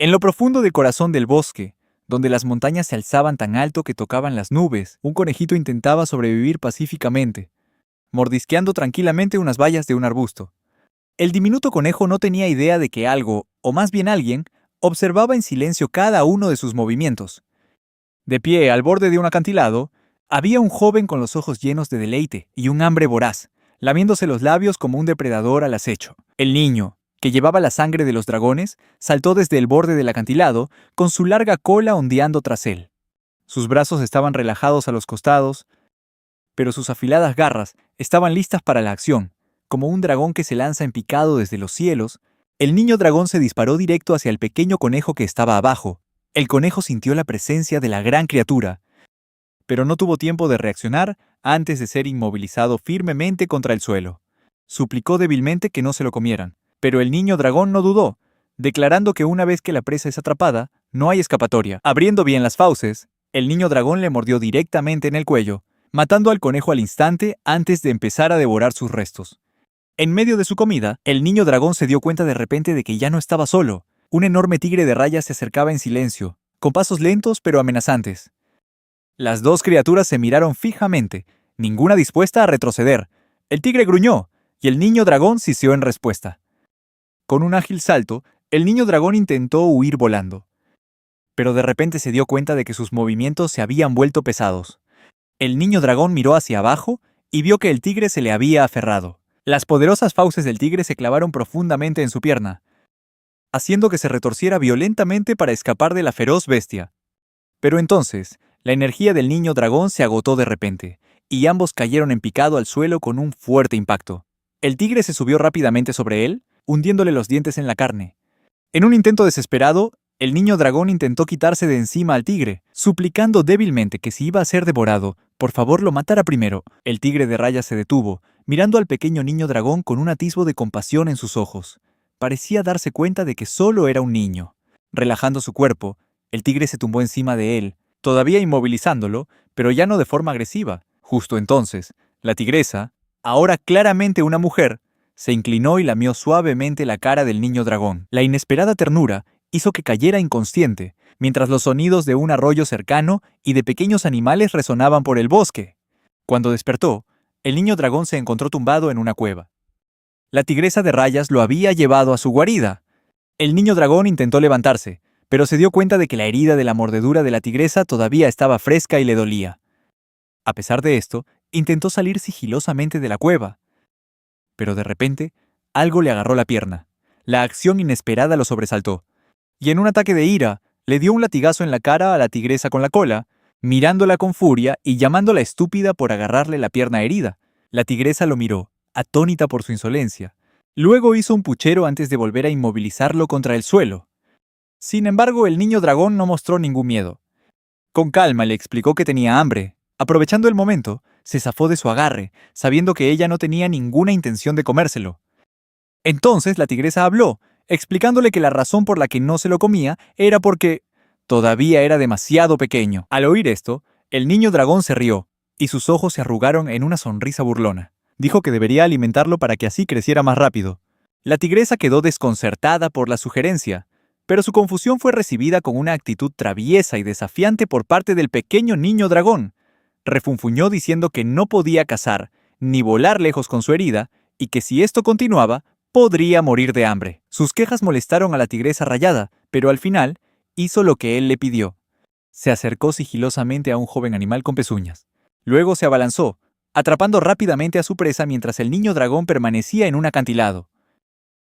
En lo profundo del corazón del bosque, donde las montañas se alzaban tan alto que tocaban las nubes, un conejito intentaba sobrevivir pacíficamente, mordisqueando tranquilamente unas bayas de un arbusto. El diminuto conejo no tenía idea de que algo, o más bien alguien, observaba en silencio cada uno de sus movimientos. De pie al borde de un acantilado, había un joven con los ojos llenos de deleite y un hambre voraz, lamiéndose los labios como un depredador al acecho. El niño, que llevaba la sangre de los dragones, saltó desde el borde del acantilado, con su larga cola ondeando tras él. Sus brazos estaban relajados a los costados, pero sus afiladas garras estaban listas para la acción. Como un dragón que se lanza en picado desde los cielos, el niño dragón se disparó directo hacia el pequeño conejo que estaba abajo. El conejo sintió la presencia de la gran criatura, pero no tuvo tiempo de reaccionar antes de ser inmovilizado firmemente contra el suelo. Suplicó débilmente que no se lo comieran, pero el niño dragón no dudó, declarando que una vez que la presa es atrapada, no hay escapatoria. Abriendo bien las fauces, el niño dragón le mordió directamente en el cuello, matando al conejo al instante antes de empezar a devorar sus restos. En medio de su comida, el niño dragón se dio cuenta de repente de que ya no estaba solo. Un enorme tigre de rayas se acercaba en silencio, con pasos lentos pero amenazantes. Las dos criaturas se miraron fijamente, ninguna dispuesta a retroceder. El tigre gruñó, y el niño dragón siseó en respuesta. Con un ágil salto, el niño dragón intentó huir volando. Pero de repente se dio cuenta de que sus movimientos se habían vuelto pesados. El niño dragón miró hacia abajo y vio que el tigre se le había aferrado. Las poderosas fauces del tigre se clavaron profundamente en su pierna, haciendo que se retorciera violentamente para escapar de la feroz bestia. Pero entonces, la energía del niño dragón se agotó de repente, y ambos cayeron en picado al suelo con un fuerte impacto. El tigre se subió rápidamente sobre él, hundiéndole los dientes en la carne. En un intento desesperado, el niño dragón intentó quitarse de encima al tigre, suplicando débilmente que si iba a ser devorado, por favor lo matara primero. El tigre de rayas se detuvo, mirando al pequeño niño dragón con un atisbo de compasión en sus ojos. Parecía darse cuenta de que solo era un niño. Relajando su cuerpo, el tigre se tumbó encima de él, todavía inmovilizándolo, pero ya no de forma agresiva. Justo entonces, la tigresa, ahora claramente una mujer, se inclinó y lamió suavemente la cara del niño dragón. La inesperada ternura hizo que cayera inconsciente, mientras los sonidos de un arroyo cercano y de pequeños animales resonaban por el bosque. Cuando despertó, el niño dragón se encontró tumbado en una cueva. La tigresa de rayas lo había llevado a su guarida. El niño dragón intentó levantarse, pero se dio cuenta de que la herida de la mordedura de la tigresa todavía estaba fresca y le dolía. A pesar de esto, intentó salir sigilosamente de la cueva. Pero de repente, algo le agarró la pierna. La acción inesperada lo sobresaltó, y en un ataque de ira, le dio un latigazo en la cara a la tigresa con la cola, mirándola con furia y llamándola estúpida por agarrarle la pierna herida. La tigresa lo miró, atónita por su insolencia. Luego hizo un puchero antes de volver a inmovilizarlo contra el suelo. Sin embargo, el niño dragón no mostró ningún miedo. Con calma le explicó que tenía hambre. Aprovechando el momento, se zafó de su agarre, sabiendo que ella no tenía ninguna intención de comérselo. Entonces la tigresa habló, explicándole que la razón por la que no se lo comía era porque todavía era demasiado pequeño. Al oír esto, el niño dragón se rió, y sus ojos se arrugaron en una sonrisa burlona. Dijo que debería alimentarlo para que así creciera más rápido. La tigresa quedó desconcertada por la sugerencia, pero su confusión fue recibida con una actitud traviesa y desafiante por parte del pequeño niño dragón. Refunfuñó diciendo que no podía cazar, ni volar lejos con su herida, y que si esto continuaba, podría morir de hambre. Sus quejas molestaron a la tigresa rayada, pero al final hizo lo que él le pidió. Se acercó sigilosamente a un joven animal con pezuñas. Luego se abalanzó, atrapando rápidamente a su presa mientras el niño dragón permanecía en un acantilado.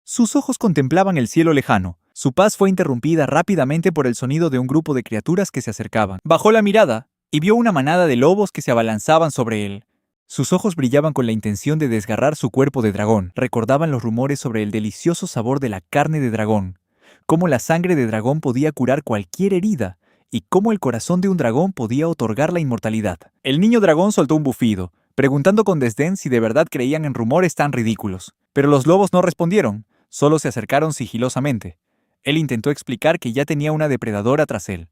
Sus ojos contemplaban el cielo lejano. Su paz fue interrumpida rápidamente por el sonido de un grupo de criaturas que se acercaban. Bajó la mirada y vio una manada de lobos que se abalanzaban sobre él. Sus ojos brillaban con la intención de desgarrar su cuerpo de dragón. Recordaban los rumores sobre el delicioso sabor de la carne de dragón, cómo la sangre de dragón podía curar cualquier herida, y cómo el corazón de un dragón podía otorgar la inmortalidad. El niño dragón soltó un bufido, preguntando con desdén si de verdad creían en rumores tan ridículos. Pero los lobos no respondieron, solo se acercaron sigilosamente. Él intentó explicar que ya tenía una depredadora tras él.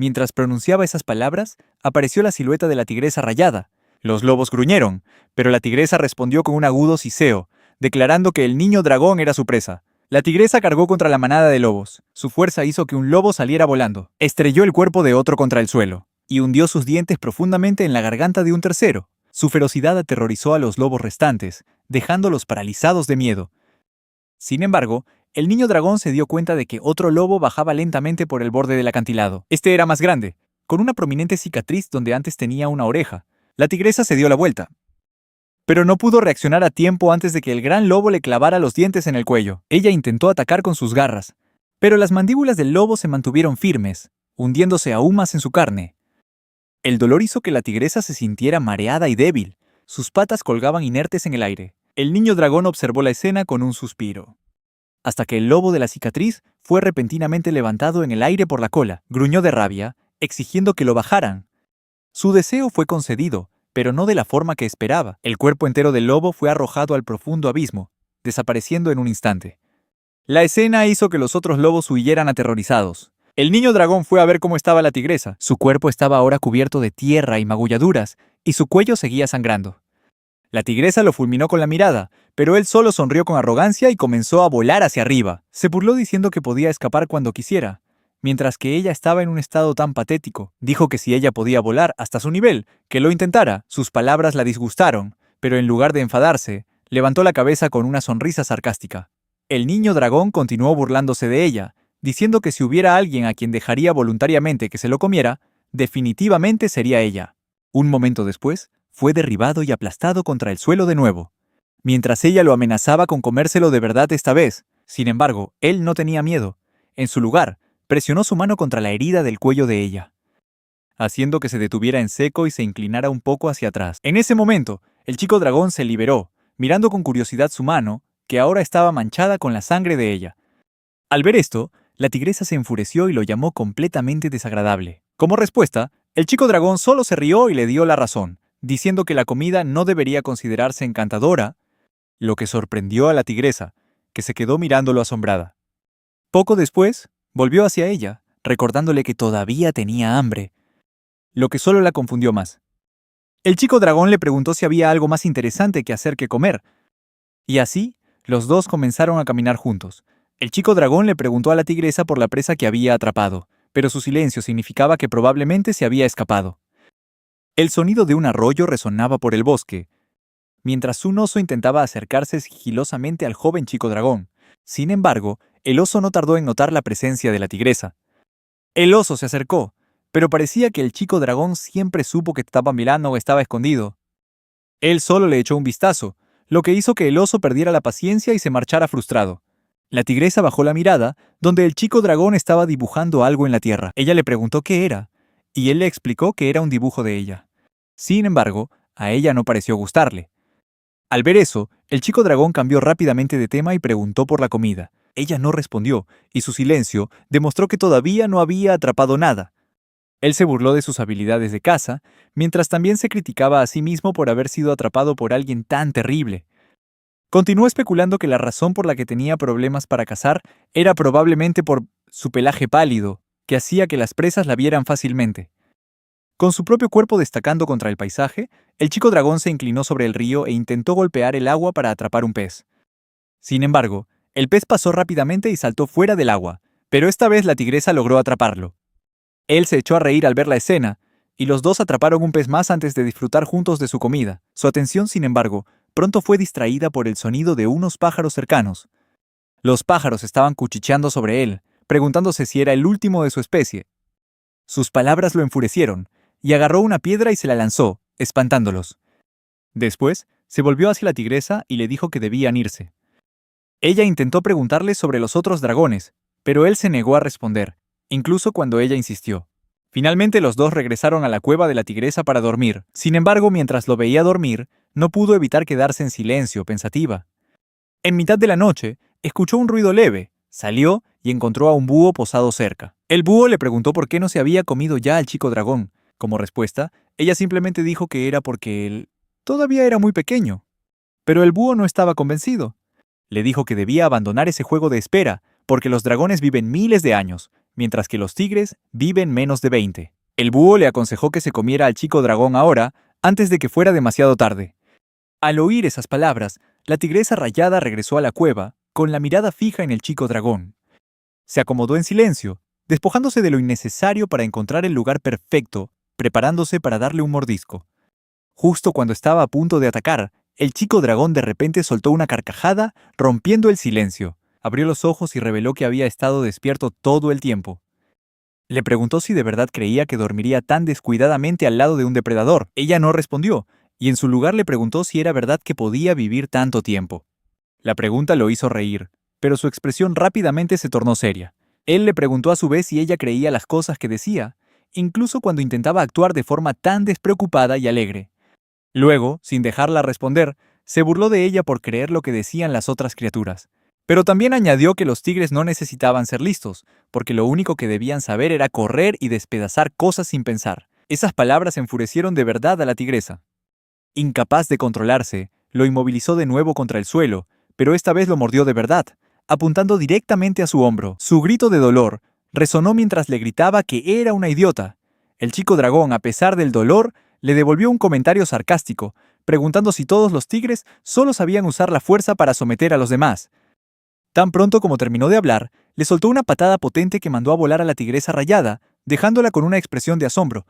Mientras pronunciaba esas palabras, apareció la silueta de la tigresa rayada. Los lobos gruñeron, pero la tigresa respondió con un agudo siseo, declarando que el niño dragón era su presa. La tigresa cargó contra la manada de lobos. Su fuerza hizo que un lobo saliera volando. Estrelló el cuerpo de otro contra el suelo y hundió sus dientes profundamente en la garganta de un tercero. Su ferocidad aterrorizó a los lobos restantes, dejándolos paralizados de miedo. Sin embargo, el niño dragón se dio cuenta de que otro lobo bajaba lentamente por el borde del acantilado. Este era más grande, con una prominente cicatriz donde antes tenía una oreja. La tigresa se dio la vuelta, pero no pudo reaccionar a tiempo antes de que el gran lobo le clavara los dientes en el cuello. Ella intentó atacar con sus garras, pero las mandíbulas del lobo se mantuvieron firmes, hundiéndose aún más en su carne. El dolor hizo que la tigresa se sintiera mareada y débil. Sus patas colgaban inertes en el aire. El niño dragón observó la escena con un suspiro, hasta que el lobo de la cicatriz fue repentinamente levantado en el aire por la cola. Gruñó de rabia, exigiendo que lo bajaran. Su deseo fue concedido, pero no de la forma que esperaba. El cuerpo entero del lobo fue arrojado al profundo abismo, desapareciendo en un instante. La escena hizo que los otros lobos huyeran aterrorizados. El niño dragón fue a ver cómo estaba la tigresa. Su cuerpo estaba ahora cubierto de tierra y magulladuras, y su cuello seguía sangrando. La tigresa lo fulminó con la mirada, pero él solo sonrió con arrogancia y comenzó a volar hacia arriba. Se burló diciendo que podía escapar cuando quisiera, mientras que ella estaba en un estado tan patético. Dijo que si ella podía volar hasta su nivel, que lo intentara. Sus palabras la disgustaron, pero en lugar de enfadarse, levantó la cabeza con una sonrisa sarcástica. El niño dragón continuó burlándose de ella, diciendo que si hubiera alguien a quien dejaría voluntariamente que se lo comiera, definitivamente sería ella. Un momento después, fue derribado y aplastado contra el suelo de nuevo, mientras ella lo amenazaba con comérselo de verdad esta vez. Sin embargo, él no tenía miedo. En su lugar, presionó su mano contra la herida del cuello de ella, haciendo que se detuviera en seco y se inclinara un poco hacia atrás. En ese momento, el chico dragón se liberó, mirando con curiosidad su mano, que ahora estaba manchada con la sangre de ella. Al ver esto, la tigresa se enfureció y lo llamó completamente desagradable. Como respuesta, el chico dragón solo se rió y le dio la razón, diciendo que la comida no debería considerarse encantadora, lo que sorprendió a la tigresa, que se quedó mirándolo asombrada. Poco después, volvió hacia ella, recordándole que todavía tenía hambre, lo que solo la confundió más. El chico dragón le preguntó si había algo más interesante que hacer que comer, y así, los dos comenzaron a caminar juntos. El chico dragón le preguntó a la tigresa por la presa que había atrapado, pero su silencio significaba que probablemente se había escapado. El sonido de un arroyo resonaba por el bosque, mientras un oso intentaba acercarse sigilosamente al joven chico dragón. Sin embargo, el oso no tardó en notar la presencia de la tigresa. El oso se acercó, pero parecía que el chico dragón siempre supo que estaba mirando o estaba escondido. Él solo le echó un vistazo, lo que hizo que el oso perdiera la paciencia y se marchara frustrado. La tigresa bajó la mirada, donde el chico dragón estaba dibujando algo en la tierra. Ella le preguntó qué era, y él le explicó que era un dibujo de ella. Sin embargo, a ella no pareció gustarle. Al ver eso, el chico dragón cambió rápidamente de tema y preguntó por la comida. Ella no respondió, y su silencio demostró que todavía no había atrapado nada. Él se burló de sus habilidades de caza, mientras también se criticaba a sí mismo por haber sido atrapado por alguien tan terrible. Continuó especulando que la razón por la que tenía problemas para cazar era probablemente por su pelaje pálido, que hacía que las presas la vieran fácilmente. Con su propio cuerpo destacando contra el paisaje, el chico dragón se inclinó sobre el río e intentó golpear el agua para atrapar un pez. Sin embargo, el pez pasó rápidamente y saltó fuera del agua, pero esta vez la tigresa logró atraparlo. Él se echó a reír al ver la escena, y los dos atraparon un pez más antes de disfrutar juntos de su comida. Su atención, sin embargo, pronto fue distraída por el sonido de unos pájaros cercanos. Los pájaros estaban cuchicheando sobre él, preguntándose si era el último de su especie. Sus palabras lo enfurecieron, y agarró una piedra y se la lanzó, espantándolos. Después, se volvió hacia la tigresa y le dijo que debían irse. Ella intentó preguntarle sobre los otros dragones, pero él se negó a responder, incluso cuando ella insistió. Finalmente los dos regresaron a la cueva de la tigresa para dormir. Sin embargo, mientras lo veía dormir, no pudo evitar quedarse en silencio, pensativa. En mitad de la noche, escuchó un ruido leve, salió y encontró a un búho posado cerca. El búho le preguntó por qué no se había comido ya al chico dragón. Como respuesta, ella simplemente dijo que era porque él todavía era muy pequeño. Pero el búho no estaba convencido. Le dijo que debía abandonar ese juego de espera, porque los dragones viven miles de años, mientras que los tigres viven menos de 20. El búho le aconsejó que se comiera al chico dragón ahora, antes de que fuera demasiado tarde. Al oír esas palabras, la tigresa rayada regresó a la cueva, con la mirada fija en el chico dragón. Se acomodó en silencio, despojándose de lo innecesario para encontrar el lugar perfecto, preparándose para darle un mordisco. Justo cuando estaba a punto de atacar, el chico dragón de repente soltó una carcajada, rompiendo el silencio. Abrió los ojos y reveló que había estado despierto todo el tiempo. Le preguntó si de verdad creía que dormiría tan descuidadamente al lado de un depredador. Ella no respondió, y en su lugar le preguntó si era verdad que podía vivir tanto tiempo. La pregunta lo hizo reír, pero su expresión rápidamente se tornó seria. Él le preguntó a su vez si ella creía las cosas que decía, incluso cuando intentaba actuar de forma tan despreocupada y alegre. Luego, sin dejarla responder, se burló de ella por creer lo que decían las otras criaturas. Pero también añadió que los tigres no necesitaban ser listos, porque lo único que debían saber era correr y despedazar cosas sin pensar. Esas palabras enfurecieron de verdad a la tigresa. Incapaz de controlarse, lo inmovilizó de nuevo contra el suelo, pero esta vez lo mordió de verdad, apuntando directamente a su hombro. Su grito de dolor resonó mientras le gritaba que era una idiota. El chico dragón, a pesar del dolor, le devolvió un comentario sarcástico, preguntando si todos los tigres solo sabían usar la fuerza para someter a los demás. Tan pronto como terminó de hablar, le soltó una patada potente que mandó a volar a la tigresa rayada, dejándola con una expresión de asombro.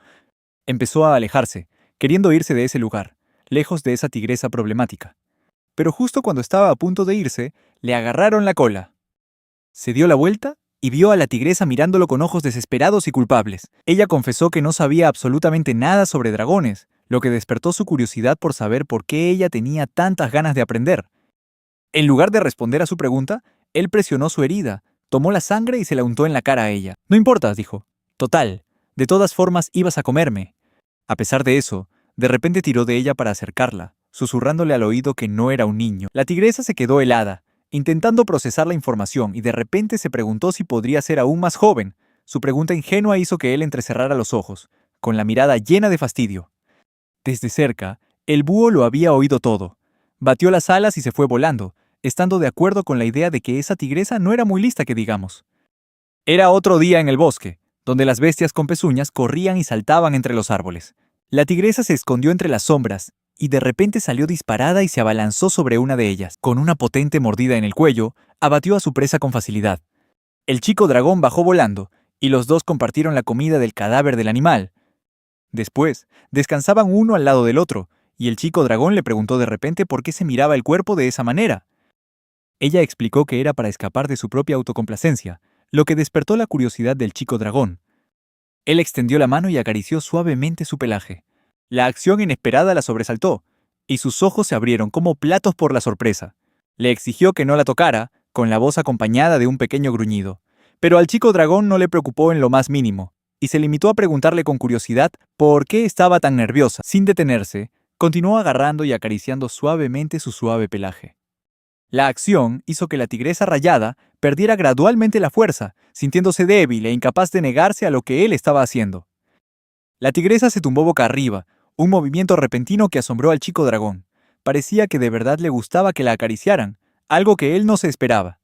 Empezó a alejarse, queriendo irse de ese lugar, lejos de esa tigresa problemática. Pero justo cuando estaba a punto de irse, le agarraron la cola. Se dio la vuelta y vio a la tigresa mirándolo con ojos desesperados y culpables. Ella confesó que no sabía absolutamente nada sobre dragones, lo que despertó su curiosidad por saber por qué ella tenía tantas ganas de aprender. En lugar de responder a su pregunta, él presionó su herida, tomó la sangre y se la untó en la cara a ella. No importa, dijo. Total, de todas formas ibas a comerme. A pesar de eso, de repente tiró de ella para acercarla, susurrándole al oído que no era un niño. La tigresa se quedó helada, intentando procesar la información, y de repente se preguntó si podría ser aún más joven. Su pregunta ingenua hizo que él entrecerrara los ojos, con la mirada llena de fastidio. Desde cerca, el búho lo había oído todo. Batió las alas y se fue volando, estando de acuerdo con la idea de que esa tigresa no era muy lista que digamos. Era otro día en el bosque, donde las bestias con pezuñas corrían y saltaban entre los árboles. La tigresa se escondió entre las sombras, y de repente salió disparada y se abalanzó sobre una de ellas. Con una potente mordida en el cuello, abatió a su presa con facilidad. El chico dragón bajó volando, y los dos compartieron la comida del cadáver del animal. Después, descansaban uno al lado del otro, y el chico dragón le preguntó de repente por qué se miraba el cuerpo de esa manera. Ella explicó que era para escapar de su propia autocomplacencia, lo que despertó la curiosidad del chico dragón. Él extendió la mano y acarició suavemente su pelaje. La acción inesperada la sobresaltó, y sus ojos se abrieron como platos por la sorpresa. Le exigió que no la tocara, con la voz acompañada de un pequeño gruñido. Pero al chico dragón no le preocupó en lo más mínimo, y se limitó a preguntarle con curiosidad por qué estaba tan nerviosa. Sin detenerse, continuó agarrando y acariciando suavemente su suave pelaje. La acción hizo que la tigresa rayada perdiera gradualmente la fuerza, sintiéndose débil e incapaz de negarse a lo que él estaba haciendo. La tigresa se tumbó boca arriba, un movimiento repentino que asombró al chico dragón. Parecía que de verdad le gustaba que la acariciaran, algo que él no se esperaba.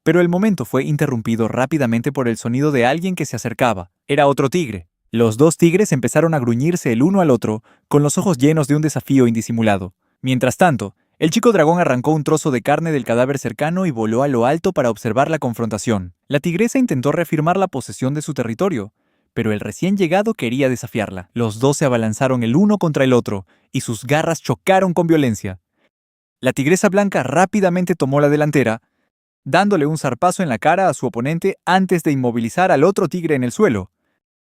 Pero el momento fue interrumpido rápidamente por el sonido de alguien que se acercaba. Era otro tigre. Los dos tigres empezaron a gruñirse el uno al otro, con los ojos llenos de un desafío indisimulado. Mientras tanto, el chico dragón arrancó un trozo de carne del cadáver cercano y voló a lo alto para observar la confrontación. La tigresa intentó reafirmar la posesión de su territorio, pero el recién llegado quería desafiarla. Los dos se abalanzaron el uno contra el otro, y sus garras chocaron con violencia. La tigresa blanca rápidamente tomó la delantera, dándole un zarpazo en la cara a su oponente antes de inmovilizar al otro tigre en el suelo,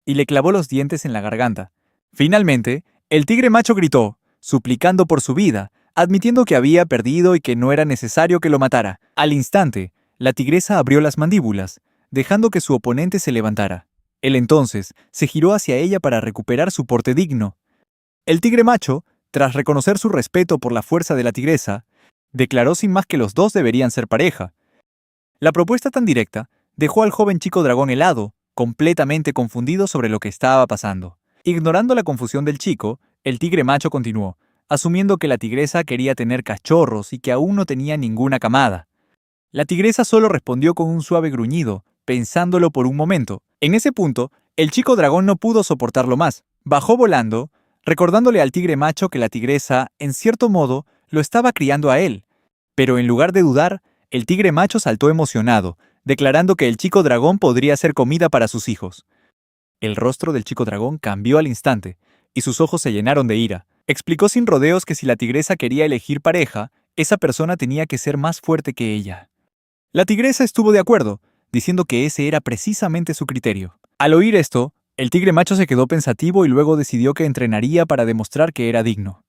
y le clavó los dientes en la garganta. Finalmente, el tigre macho gritó, suplicando por su vida, admitiendo que había perdido y que no era necesario que lo matara. Al instante, la tigresa abrió las mandíbulas, dejando que su oponente se levantara. Él entonces se giró hacia ella para recuperar su porte digno. El tigre macho, tras reconocer su respeto por la fuerza de la tigresa, declaró sin más que los dos deberían ser pareja. La propuesta tan directa dejó al joven chico dragón helado, completamente confundido sobre lo que estaba pasando. Ignorando la confusión del chico, el tigre macho continuó, asumiendo que la tigresa quería tener cachorros y que aún no tenía ninguna camada. La tigresa solo respondió con un suave gruñido, pensándolo por un momento. En ese punto, el chico dragón no pudo soportarlo más. Bajó volando, recordándole al tigre macho que la tigresa, en cierto modo, lo estaba criando a él. Pero en lugar de dudar, el tigre macho saltó emocionado, declarando que el chico dragón podría ser comida para sus hijos. El rostro del chico dragón cambió al instante, y sus ojos se llenaron de ira. Explicó sin rodeos que si la tigresa quería elegir pareja, esa persona tenía que ser más fuerte que ella. La tigresa estuvo de acuerdo, diciendo que ese era precisamente su criterio. Al oír esto, el tigre macho se quedó pensativo y luego decidió que entrenaría para demostrar que era digno.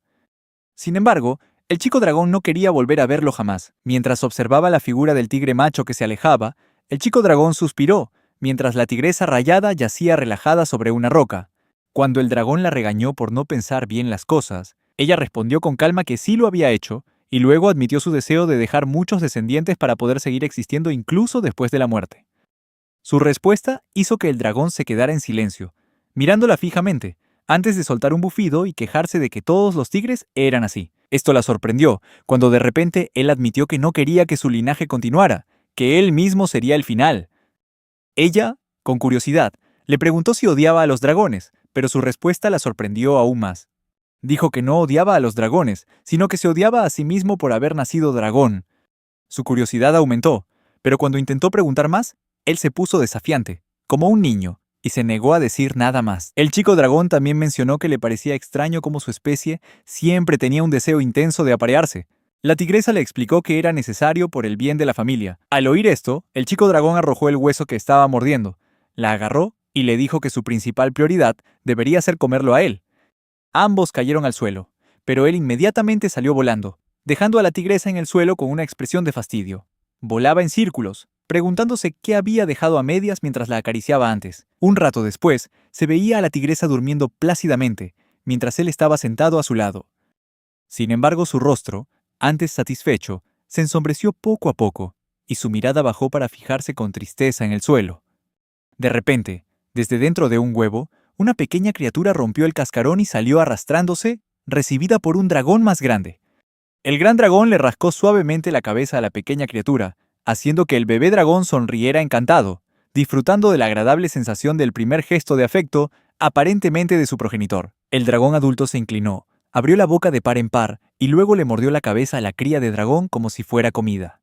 Sin embargo, el chico dragón no quería volver a verlo jamás. Mientras observaba la figura del tigre macho que se alejaba, el chico dragón suspiró, mientras la tigresa rayada yacía relajada sobre una roca. Cuando el dragón la regañó por no pensar bien las cosas, ella respondió con calma que sí lo había hecho, y luego admitió su deseo de dejar muchos descendientes para poder seguir existiendo incluso después de la muerte. Su respuesta hizo que el dragón se quedara en silencio, mirándola fijamente, antes de soltar un bufido y quejarse de que todos los tigres eran así. Esto la sorprendió, cuando de repente él admitió que no quería que su linaje continuara, que él mismo sería el final. Ella, con curiosidad, le preguntó si odiaba a los dragones, pero su respuesta la sorprendió aún más. Dijo que no odiaba a los dragones, sino que se odiaba a sí mismo por haber nacido dragón. Su curiosidad aumentó, pero cuando intentó preguntar más, él se puso desafiante, como un niño, y se negó a decir nada más. El chico dragón también mencionó que le parecía extraño cómo su especie siempre tenía un deseo intenso de aparearse. La tigresa le explicó que era necesario por el bien de la familia. Al oír esto, el chico dragón arrojó el hueso que estaba mordiendo, la agarró y le dijo que su principal prioridad debería ser comerlo a él. Ambos cayeron al suelo, pero él inmediatamente salió volando, dejando a la tigresa en el suelo con una expresión de fastidio. Volaba en círculos, preguntándose qué había dejado a medias mientras la acariciaba antes. Un rato después, se veía a la tigresa durmiendo plácidamente, mientras él estaba sentado a su lado. Sin embargo, su rostro, antes satisfecho, se ensombreció poco a poco, y su mirada bajó para fijarse con tristeza en el suelo. De repente, desde dentro de un huevo, una pequeña criatura rompió el cascarón y salió arrastrándose, recibida por un dragón más grande. El gran dragón le rascó suavemente la cabeza a la pequeña criatura, haciendo que el bebé dragón sonriera encantado, disfrutando de la agradable sensación del primer gesto de afecto, aparentemente de su progenitor. El dragón adulto se inclinó, abrió la boca de par en par y luego le mordió la cabeza a la cría de dragón como si fuera comida.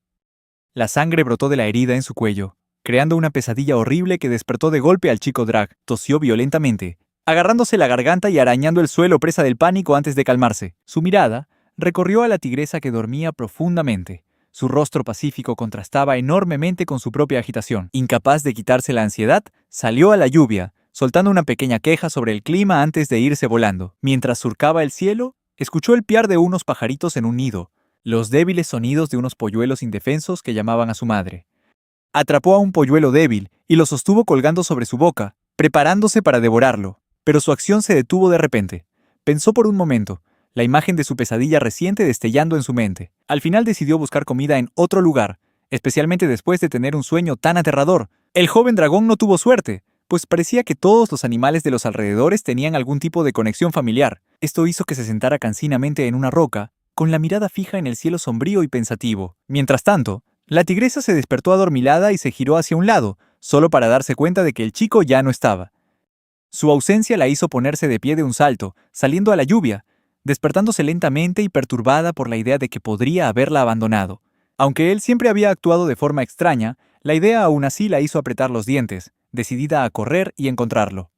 La sangre brotó de la herida en su cuello, creando una pesadilla horrible que despertó de golpe al chico drag. Tosió violentamente, agarrándose la garganta y arañando el suelo presa del pánico antes de calmarse. Su mirada recorrió a la tigresa que dormía profundamente. Su rostro pacífico contrastaba enormemente con su propia agitación. Incapaz de quitarse la ansiedad, salió a la lluvia, soltando una pequeña queja sobre el clima antes de irse volando. Mientras surcaba el cielo, escuchó el piar de unos pajaritos en un nido, los débiles sonidos de unos polluelos indefensos que llamaban a su madre. Atrapó a un polluelo débil y lo sostuvo colgando sobre su boca, preparándose para devorarlo, pero su acción se detuvo de repente. Pensó por un momento, la imagen de su pesadilla reciente destellando en su mente. Al final decidió buscar comida en otro lugar, especialmente después de tener un sueño tan aterrador. El joven dragón no tuvo suerte, pues parecía que todos los animales de los alrededores tenían algún tipo de conexión familiar. Esto hizo que se sentara cansinamente en una roca, con la mirada fija en el cielo sombrío y pensativo. Mientras tanto, la tigresa se despertó adormilada y se giró hacia un lado, solo para darse cuenta de que el chico ya no estaba. Su ausencia la hizo ponerse de pie de un salto, saliendo a la lluvia, despertándose lentamente y perturbada por la idea de que podría haberla abandonado. Aunque él siempre había actuado de forma extraña, la idea aún así la hizo apretar los dientes, decidida a correr y encontrarlo.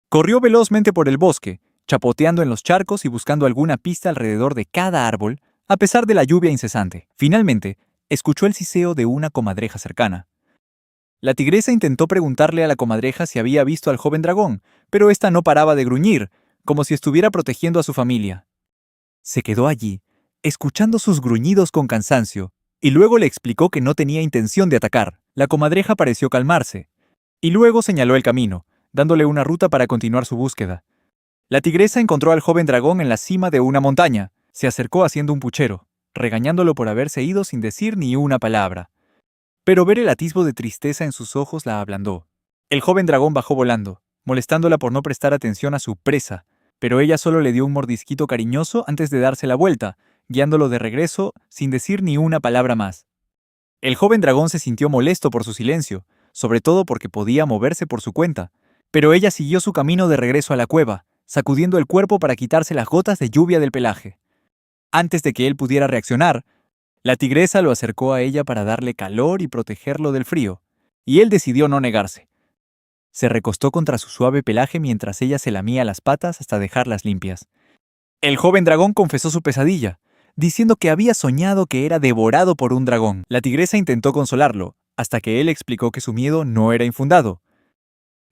Corrió velozmente por el bosque, chapoteando en los charcos y buscando alguna pista alrededor de cada árbol, a pesar de la lluvia incesante. Finalmente, escuchó el siseo de una comadreja cercana. La tigresa intentó preguntarle a la comadreja si había visto al joven dragón, pero ésta no paraba de gruñir, como si estuviera protegiendo a su familia. Se quedó allí, escuchando sus gruñidos con cansancio, y luego le explicó que no tenía intención de atacar. La comadreja pareció calmarse, y luego señaló el camino, dándole una ruta para continuar su búsqueda. La tigresa encontró al joven dragón en la cima de una montaña. Se acercó haciendo un puchero, regañándolo por haberse ido sin decir ni una palabra. Pero ver el atisbo de tristeza en sus ojos la ablandó. El joven dragón bajó volando, molestándola por no prestar atención a su presa, pero ella solo le dio un mordisquito cariñoso antes de darse la vuelta, guiándolo de regreso sin decir ni una palabra más. El joven dragón se sintió molesto por su silencio, sobre todo porque podía moverse por su cuenta, pero ella siguió su camino de regreso a la cueva, sacudiendo el cuerpo para quitarse las gotas de lluvia del pelaje. Antes de que él pudiera reaccionar, La tigresa lo acercó a ella para darle calor y protegerlo del frío, y él decidió no negarse. Se recostó contra su suave pelaje mientras ella se lamía las patas hasta dejarlas limpias. El joven dragón confesó su pesadilla, diciendo que había soñado que era devorado por un dragón. La tigresa intentó consolarlo, hasta que él explicó que su miedo no era infundado.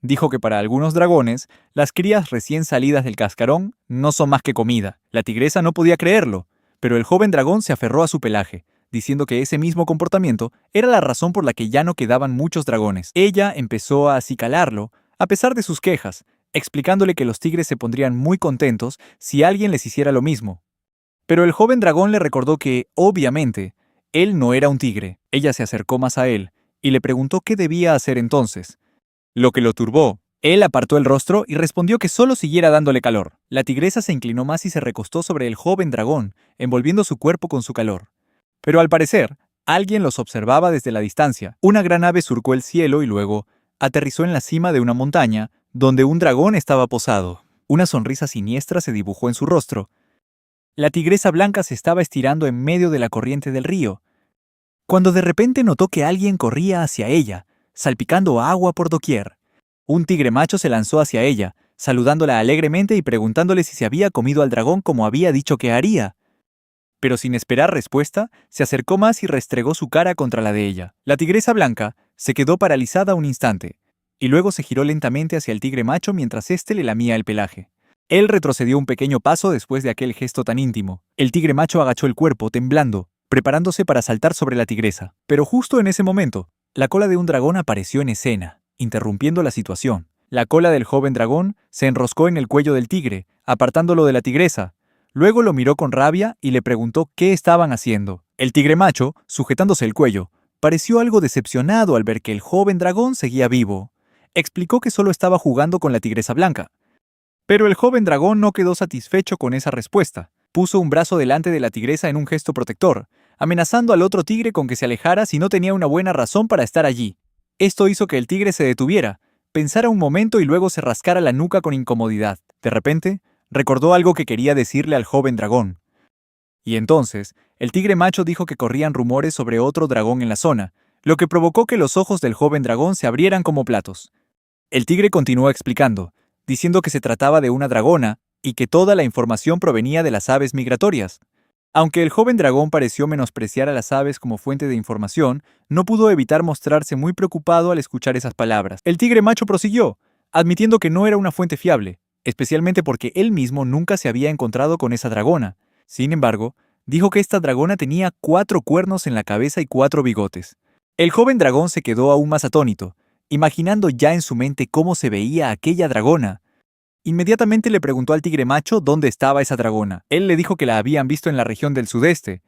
Dijo que para algunos dragones, las crías recién salidas del cascarón no son más que comida. La tigresa no podía creerlo, pero el joven dragón se aferró a su pelaje, diciendo que ese mismo comportamiento era la razón por la que ya no quedaban muchos dragones. Ella empezó a acicalarlo, a pesar de sus quejas, explicándole que los tigres se pondrían muy contentos si alguien les hiciera lo mismo. Pero el joven dragón le recordó que, obviamente, él no era un tigre. Ella se acercó más a él y le preguntó qué debía hacer entonces, lo que lo turbó. Él apartó el rostro y respondió que solo siguiera dándole calor. La tigresa se inclinó más y se recostó sobre el joven dragón, envolviendo su cuerpo con su calor. Pero al parecer, alguien los observaba desde la distancia. Una gran ave surcó el cielo y luego aterrizó en la cima de una montaña, donde un dragón estaba posado. Una sonrisa siniestra se dibujó en su rostro. La tigresa blanca se estaba estirando en medio de la corriente del río, cuando de repente notó que alguien corría hacia ella, salpicando agua por doquier. Un tigre macho se lanzó hacia ella, saludándola alegremente y preguntándole si se había comido al dragón como había dicho que haría. Pero sin esperar respuesta, se acercó más y restregó su cara contra la de ella. La tigresa blanca se quedó paralizada un instante, y luego se giró lentamente hacia el tigre macho mientras éste le lamía el pelaje. Él retrocedió un pequeño paso después de aquel gesto tan íntimo. El tigre macho agachó el cuerpo, temblando, preparándose para saltar sobre la tigresa. Pero justo en ese momento, la cola de un dragón apareció en escena, interrumpiendo la situación. La cola del joven dragón se enroscó en el cuello del tigre, apartándolo de la tigresa. Luego lo miró con rabia y le preguntó qué estaban haciendo. El tigre macho, sujetándose el cuello, pareció algo decepcionado al ver que el joven dragón seguía vivo. Explicó que solo estaba jugando con la tigresa blanca. Pero el joven dragón no quedó satisfecho con esa respuesta. Puso un brazo delante de la tigresa en un gesto protector, amenazando al otro tigre con que se alejara si no tenía una buena razón para estar allí. Esto hizo que el tigre se detuviera, pensara un momento y luego se rascara la nuca con incomodidad. De repente, recordó algo que quería decirle al joven dragón. Y entonces, el tigre macho dijo que corrían rumores sobre otro dragón en la zona, lo que provocó que los ojos del joven dragón se abrieran como platos. El tigre continuó explicando, diciendo que se trataba de una dragona y que toda la información provenía de las aves migratorias. Aunque el joven dragón pareció menospreciar a las aves como fuente de información, no pudo evitar mostrarse muy preocupado al escuchar esas palabras. El tigre macho prosiguió, admitiendo que no era una fuente fiable, especialmente porque él mismo nunca se había encontrado con esa dragona. Sin embargo, dijo que esta dragona tenía 4 cuernos en la cabeza y 4 bigotes. El joven dragón se quedó aún más atónito, imaginando ya en su mente cómo se veía aquella dragona. Inmediatamente le preguntó al tigre macho dónde estaba esa dragona. Él le dijo que la habían visto en la región del sudeste.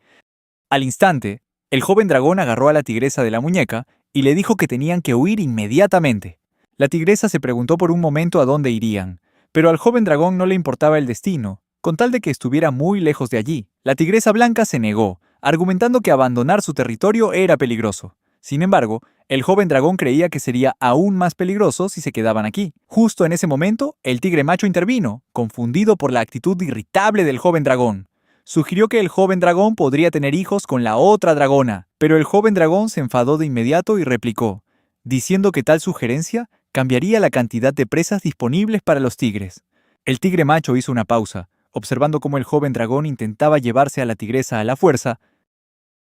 Al instante, el joven dragón agarró a la tigresa de la muñeca y le dijo que tenían que huir inmediatamente. La tigresa se preguntó por un momento a dónde irían, pero al joven dragón no le importaba el destino, con tal de que estuviera muy lejos de allí. La tigresa blanca se negó, argumentando que abandonar su territorio era peligroso. Sin embargo, el joven dragón creía que sería aún más peligroso si se quedaban aquí. Justo en ese momento, el tigre macho intervino, confundido por la actitud irritable del joven dragón. Sugirió que el joven dragón podría tener hijos con la otra dragona, pero el joven dragón se enfadó de inmediato y replicó, diciendo que tal sugerencia cambiaría la cantidad de presas disponibles para los tigres. El tigre macho hizo una pausa, observando cómo el joven dragón intentaba llevarse a la tigresa a la fuerza,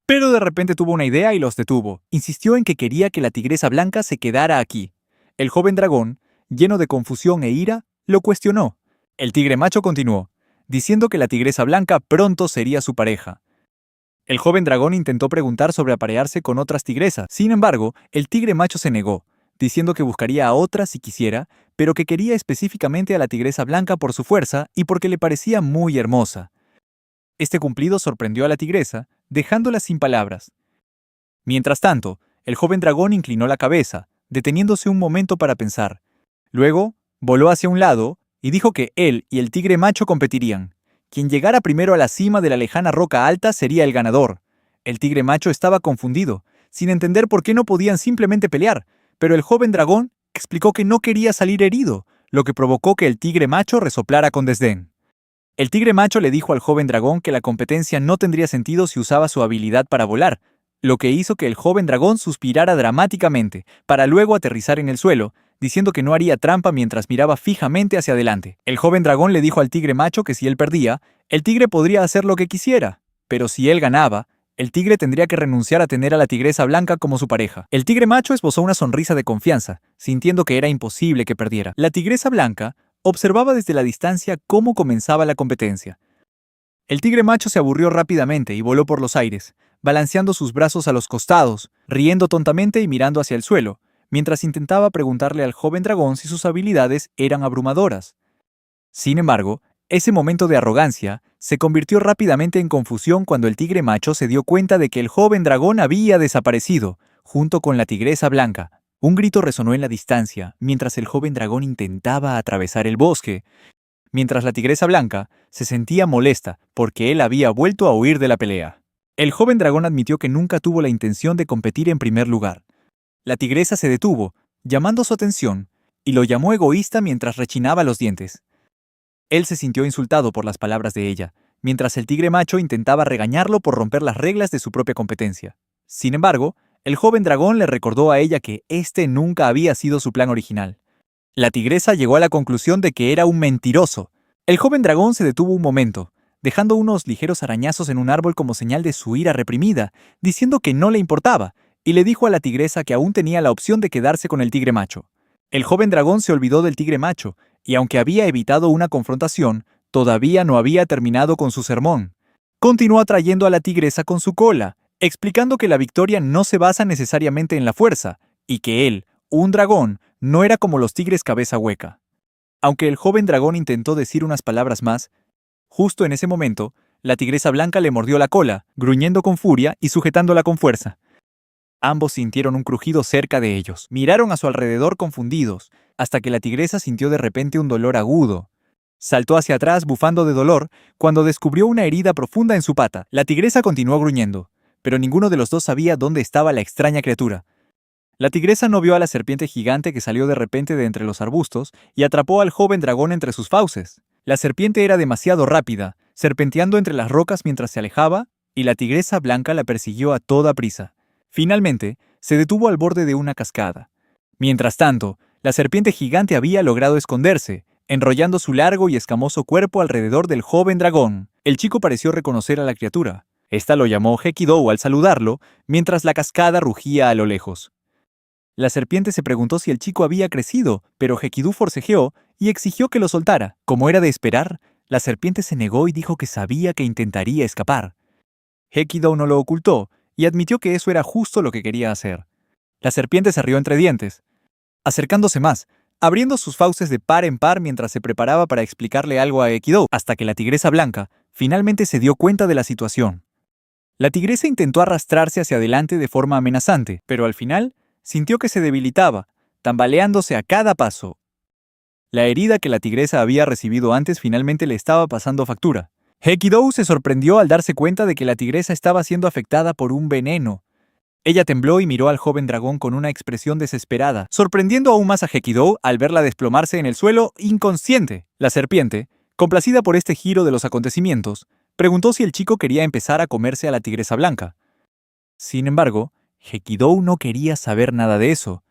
pero de repente tuvo una idea y los detuvo. Insistió en que quería que la tigresa blanca se quedara aquí. El joven dragón, lleno de confusión e ira, lo cuestionó. El tigre macho continuó, diciendo que la tigresa blanca pronto sería su pareja. El joven dragón intentó preguntar sobre aparearse con otras tigresas. Sin embargo, el tigre macho se negó, diciendo que buscaría a otras si quisiera, pero que quería específicamente a la tigresa blanca por su fuerza y porque le parecía muy hermosa. Este cumplido sorprendió a la tigresa, dejándola sin palabras. Mientras tanto, el joven dragón inclinó la cabeza, deteniéndose un momento para pensar. Luego, voló hacia un lado y dijo que él y el tigre macho competirían. Quien llegara primero a la cima de la lejana roca alta sería el ganador. El tigre macho estaba confundido, sin entender por qué no podían simplemente pelear, pero el joven dragón explicó que no quería salir herido, lo que provocó que el tigre macho resoplara con desdén. El tigre macho le dijo al joven dragón que la competencia no tendría sentido si usaba su habilidad para volar, lo que hizo que el joven dragón suspirara dramáticamente, para luego aterrizar en el suelo, diciendo que no haría trampa mientras miraba fijamente hacia adelante. El joven dragón le dijo al tigre macho que si él perdía, el tigre podría hacer lo que quisiera, pero si él ganaba, el tigre tendría que renunciar a tener a la tigresa blanca como su pareja. El tigre macho esbozó una sonrisa de confianza, sintiendo que era imposible que perdiera. La tigresa blanca observaba desde la distancia cómo comenzaba la competencia. El tigre macho se aburrió rápidamente y voló por los aires, balanceando sus brazos a los costados, riendo tontamente y mirando hacia el suelo, mientras intentaba preguntarle al joven dragón si sus habilidades eran abrumadoras. Sin embargo, ese momento de arrogancia se convirtió rápidamente en confusión cuando el tigre macho se dio cuenta de que el joven dragón había desaparecido, junto con la tigresa blanca. Un grito resonó en la distancia, mientras el joven dragón intentaba atravesar el bosque, mientras la tigresa blanca se sentía molesta porque él había vuelto a huir de la pelea. El joven dragón admitió que nunca tuvo la intención de competir en primer lugar. La tigresa se detuvo, llamando su atención, y lo llamó egoísta mientras rechinaba los dientes. Él se sintió insultado por las palabras de ella, mientras el tigre macho intentaba regañarlo por romper las reglas de su propia competencia. Sin embargo, el joven dragón le recordó a ella que este nunca había sido su plan original. La tigresa llegó a la conclusión de que era un mentiroso. El joven dragón se detuvo un momento, dejando unos ligeros arañazos en un árbol como señal de su ira reprimida, diciendo que no le importaba, y le dijo a la tigresa que aún tenía la opción de quedarse con el tigre macho. El joven dragón se olvidó del tigre macho, y aunque había evitado una confrontación, todavía no había terminado con su sermón. Continuó atrayendo a la tigresa con su cola, explicando que la victoria no se basa necesariamente en la fuerza, y que él, un dragón, no era como los tigres cabeza hueca. Aunque el joven dragón intentó decir unas palabras más, justo en ese momento, la tigresa blanca le mordió la cola, gruñendo con furia y sujetándola con fuerza. Ambos sintieron un crujido cerca de ellos. Miraron a su alrededor confundidos, hasta que la tigresa sintió de repente un dolor agudo. Saltó hacia atrás bufando de dolor cuando descubrió una herida profunda en su pata. La tigresa continuó gruñendo, pero ninguno de los dos sabía dónde estaba la extraña criatura. La tigresa no vio a la serpiente gigante que salió de repente de entre los arbustos y atrapó al joven dragón entre sus fauces. La serpiente era demasiado rápida, serpenteando entre las rocas mientras se alejaba, y la tigresa blanca la persiguió a toda prisa. Finalmente, se detuvo al borde de una cascada. Mientras tanto, la serpiente gigante había logrado esconderse, enrollando su largo y escamoso cuerpo alrededor del joven dragón. El chico pareció reconocer a la criatura. Esta lo llamó Hekidou al saludarlo, mientras la cascada rugía a lo lejos. La serpiente se preguntó si el chico había crecido, pero Hekidou forcejeó y exigió que lo soltara. Como era de esperar, la serpiente se negó y dijo que sabía que intentaría escapar. Hekidou no lo ocultó y admitió que eso era justo lo que quería hacer. La serpiente se rió entre dientes, acercándose más, abriendo sus fauces de par en par mientras se preparaba para explicarle algo a Hekidou, hasta que la tigresa blanca finalmente se dio cuenta de la situación. La tigresa intentó arrastrarse hacia adelante de forma amenazante, pero al final sintió que se debilitaba, tambaleándose a cada paso. La herida que la tigresa había recibido antes finalmente le estaba pasando factura. Hekidou se sorprendió al darse cuenta de que la tigresa estaba siendo afectada por un veneno. Ella tembló y miró al joven dragón con una expresión desesperada, sorprendiendo aún más a Hekidou al verla desplomarse en el suelo inconsciente. La serpiente, complacida por este giro de los acontecimientos, preguntó si el chico quería empezar a comerse a la tigresa blanca. Sin embargo, Hekidou no quería saber nada de eso,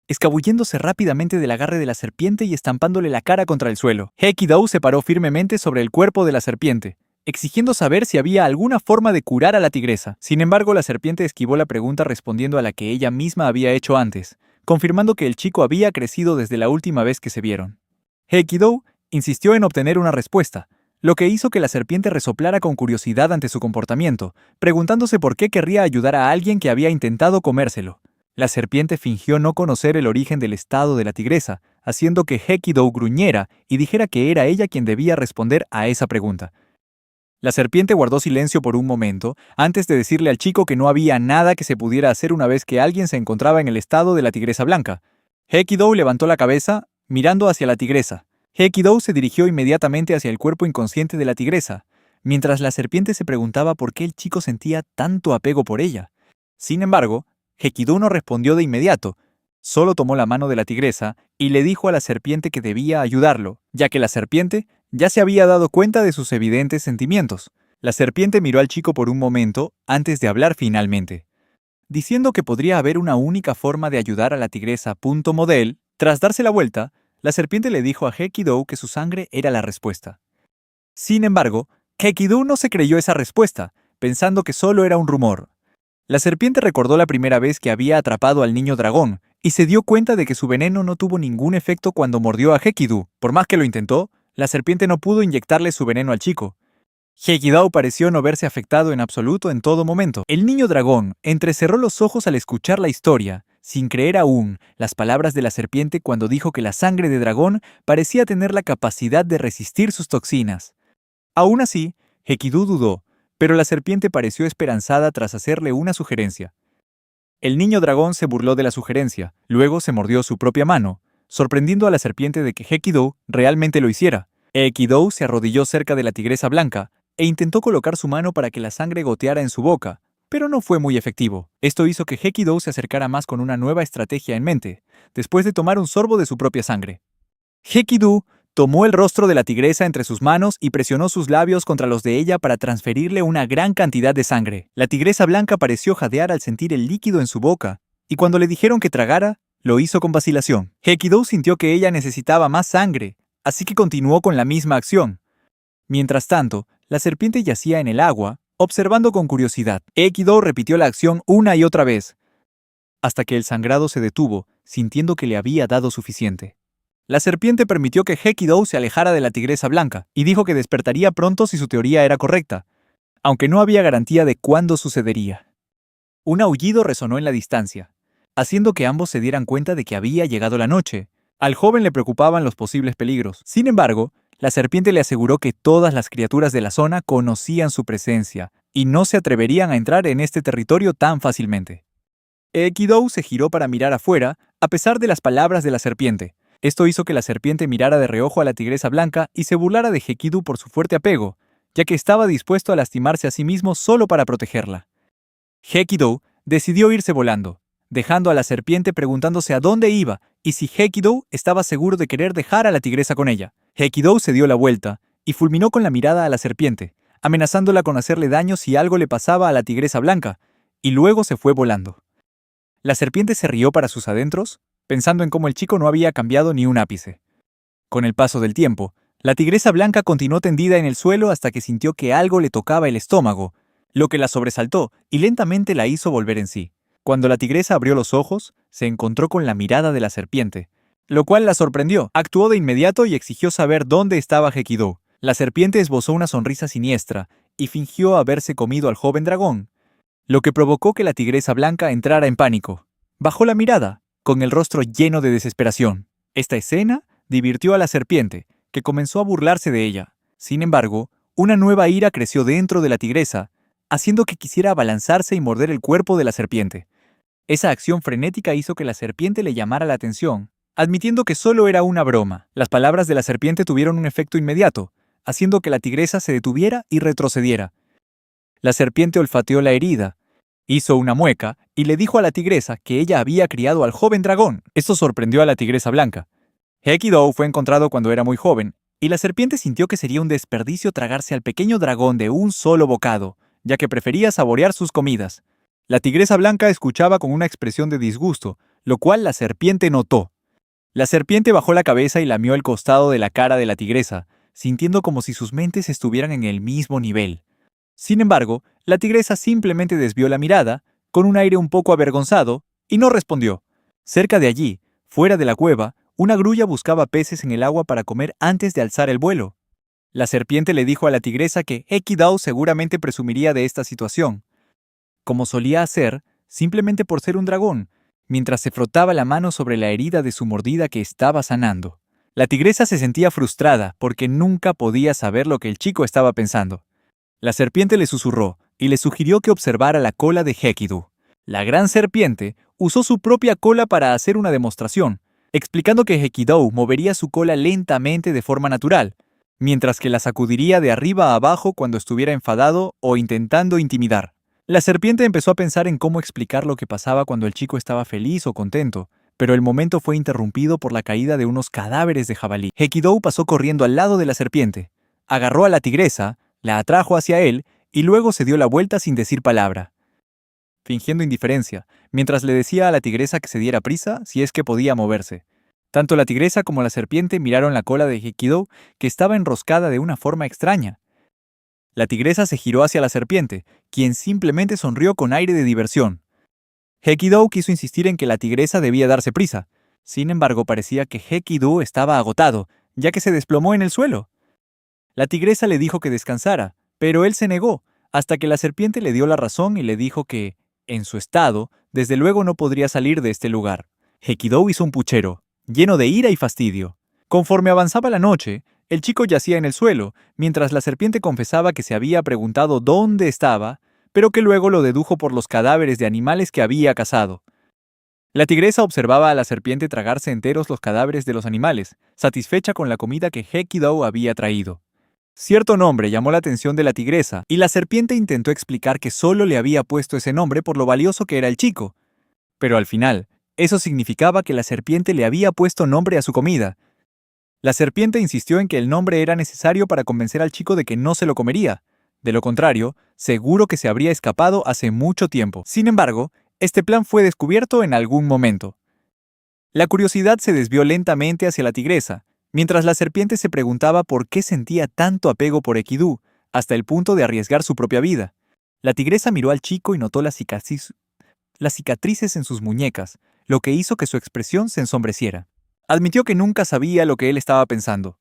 escabulléndose rápidamente del agarre de la serpiente y estampándole la cara contra el suelo. Hekidou se paró firmemente sobre el cuerpo de la serpiente, exigiendo saber si había alguna forma de curar a la tigresa. Sin embargo, la serpiente esquivó la pregunta respondiendo a la que ella misma había hecho antes, confirmando que el chico había crecido desde la última vez que se vieron. Hekidou insistió en obtener una respuesta, lo que hizo que la serpiente resoplara con curiosidad ante su comportamiento, preguntándose por qué querría ayudar a alguien que había intentado comérselo. La serpiente fingió no conocer el origen del estado de la tigresa, haciendo que Hekidou gruñera y dijera que era ella quien debía responder a esa pregunta. La serpiente guardó silencio por un momento, antes de decirle al chico que no había nada que se pudiera hacer una vez que alguien se encontraba en el estado de la tigresa blanca. Hekidou levantó la cabeza, mirando hacia la tigresa. Hekidou se dirigió inmediatamente hacia el cuerpo inconsciente de la tigresa, mientras la serpiente se preguntaba por qué el chico sentía tanto apego por ella. Sin embargo, Hekidou no respondió de inmediato, solo tomó la mano de la tigresa y le dijo a la serpiente que debía ayudarlo, ya que la serpiente Ya se había dado cuenta de sus evidentes sentimientos. La serpiente miró al chico por un momento antes de hablar finalmente, diciendo que podría haber una única forma de ayudar a la tigresa. Model. Tras darse la vuelta, la serpiente le dijo a Hekido que su sangre era la respuesta. Sin embargo, Hekido no se creyó esa respuesta, pensando que solo era un rumor. La serpiente recordó la primera vez que había atrapado al niño dragón y se dio cuenta de que su veneno no tuvo ningún efecto cuando mordió a Hekido. Por más que lo intentó, la serpiente no pudo inyectarle su veneno al chico. Hekido pareció no verse afectado en absoluto en todo momento. El niño dragón entrecerró los ojos al escuchar la historia, sin creer aún las palabras de la serpiente cuando dijo que la sangre de dragón parecía tener la capacidad de resistir sus toxinas. Aún así, Hekido dudó, pero la serpiente pareció esperanzada tras hacerle una sugerencia. El niño dragón se burló de la sugerencia, luego se mordió su propia mano, sorprendiendo a la serpiente de que Hekido realmente lo hiciera. Hekido se arrodilló cerca de la tigresa blanca e intentó colocar su mano para que la sangre goteara en su boca, pero no fue muy efectivo. Esto hizo que Hekido se acercara más con una nueva estrategia en mente, después de tomar un sorbo de su propia sangre. Hekido tomó el rostro de la tigresa entre sus manos y presionó sus labios contra los de ella para transferirle una gran cantidad de sangre. La tigresa blanca pareció jadear al sentir el líquido en su boca, y cuando le dijeron que tragara, lo hizo con vacilación. Hekido sintió que ella necesitaba más sangre, así que continuó con la misma acción. Mientras tanto, la serpiente yacía en el agua, observando con curiosidad. Hekido repitió la acción una y otra vez, hasta que el sangrado se detuvo, sintiendo que le había dado suficiente. La serpiente permitió que Hekido se alejara de la tigresa blanca y dijo que despertaría pronto si su teoría era correcta, aunque no había garantía de cuándo sucedería. Un aullido resonó en la distancia, haciendo que ambos se dieran cuenta de que había llegado la noche. Al joven le preocupaban los posibles peligros. Sin embargo, la serpiente le aseguró que todas las criaturas de la zona conocían su presencia y no se atreverían a entrar en este territorio tan fácilmente. Hekido se giró para mirar afuera, a pesar de las palabras de la serpiente. Esto hizo que la serpiente mirara de reojo a la tigresa blanca y se burlara de Hekido por su fuerte apego, ya que estaba dispuesto a lastimarse a sí mismo solo para protegerla. Hekido decidió irse volando, dejando a la serpiente preguntándose a dónde iba y si Hekido estaba seguro de querer dejar a la tigresa con ella. Hekido se dio la vuelta y fulminó con la mirada a la serpiente, amenazándola con hacerle daño si algo le pasaba a la tigresa blanca, y luego se fue volando. La serpiente se rió para sus adentros, pensando en cómo el chico no había cambiado ni un ápice. Con el paso del tiempo, la tigresa blanca continuó tendida en el suelo hasta que sintió que algo le tocaba el estómago, lo que la sobresaltó y lentamente la hizo volver en sí. Cuando la tigresa abrió los ojos, se encontró con la mirada de la serpiente, lo cual la sorprendió. Actuó de inmediato y exigió saber dónde estaba Hekido. La serpiente esbozó una sonrisa siniestra y fingió haberse comido al joven dragón, lo que provocó que la tigresa blanca entrara en pánico. Bajó la mirada, con el rostro lleno de desesperación. Esta escena divirtió a la serpiente, que comenzó a burlarse de ella. Sin embargo, una nueva ira creció dentro de la tigresa, haciendo que quisiera abalanzarse y morder el cuerpo de la serpiente. Esa acción frenética hizo que la serpiente le llamara la atención, admitiendo que solo era una broma. Las palabras de la serpiente tuvieron un efecto inmediato, haciendo que la tigresa se detuviera y retrocediera. La serpiente olfateó la herida, hizo una mueca y le dijo a la tigresa que ella había criado al joven dragón. Esto sorprendió a la tigresa blanca. Hekido fue encontrado cuando era muy joven, y la serpiente sintió que sería un desperdicio tragarse al pequeño dragón de un solo bocado, ya que prefería saborear sus comidas. La tigresa blanca escuchaba con una expresión de disgusto, lo cual la serpiente notó. La serpiente bajó la cabeza y lamió el costado de la cara de la tigresa, sintiendo como si sus mentes estuvieran en el mismo nivel. Sin embargo, la tigresa simplemente desvió la mirada, con un aire un poco avergonzado, y no respondió. Cerca de allí, fuera de la cueva, una grulla buscaba peces en el agua para comer antes de alzar el vuelo. La serpiente le dijo a la tigresa que Hekido seguramente presumiría de esta situación, como solía hacer, simplemente por ser un dragón, mientras se frotaba la mano sobre la herida de su mordida que estaba sanando. La tigresa se sentía frustrada porque nunca podía saber lo que el chico estaba pensando. La serpiente le susurró y le sugirió que observara la cola de Hekido. La gran serpiente usó su propia cola para hacer una demostración, explicando que Hekido movería su cola lentamente de forma natural, mientras que la sacudiría de arriba a abajo cuando estuviera enfadado o intentando intimidar. La serpiente empezó a pensar en cómo explicar lo que pasaba cuando el chico estaba feliz o contento, pero el momento fue interrumpido por la caída de unos cadáveres de jabalí. Hekidou pasó corriendo al lado de la serpiente, agarró a la tigresa, la atrajo hacia él y luego se dio la vuelta sin decir palabra, fingiendo indiferencia, mientras le decía a la tigresa que se diera prisa si es que podía moverse. Tanto la tigresa como la serpiente miraron la cola de Hekidou, que estaba enroscada de una forma extraña. La tigresa se giró hacia la serpiente, quien simplemente sonrió con aire de diversión. Hekidou quiso insistir en que la tigresa debía darse prisa. Sin embargo, parecía que Hekidou estaba agotado, ya que se desplomó en el suelo. La tigresa le dijo que descansara, pero él se negó, hasta que la serpiente le dio la razón y le dijo que, en su estado, desde luego no podría salir de este lugar. Hekidou hizo un puchero, lleno de ira y fastidio. Conforme avanzaba la noche, el chico yacía en el suelo, mientras la serpiente confesaba que se había preguntado dónde estaba, pero que luego lo dedujo por los cadáveres de animales que había cazado. La tigresa observaba a la serpiente tragarse enteros los cadáveres de los animales, satisfecha con la comida que Hekidou había traído. Cierto nombre llamó la atención de la tigresa, y la serpiente intentó explicar que solo le había puesto ese nombre por lo valioso que era el chico. Pero al final, eso significaba que la serpiente le había puesto nombre a su comida. La serpiente insistió en que el nombre era necesario para convencer al chico de que no se lo comería. De lo contrario, seguro que se habría escapado hace mucho tiempo. Sin embargo, este plan fue descubierto en algún momento. La curiosidad se desvió lentamente hacia la tigresa, mientras la serpiente se preguntaba por qué sentía tanto apego por Hekidou, hasta el punto de arriesgar su propia vida. La tigresa miró al chico y notó las cicatrices en sus muñecas, lo que hizo que su expresión se ensombreciera. Admitió que nunca sabía lo que él estaba pensando.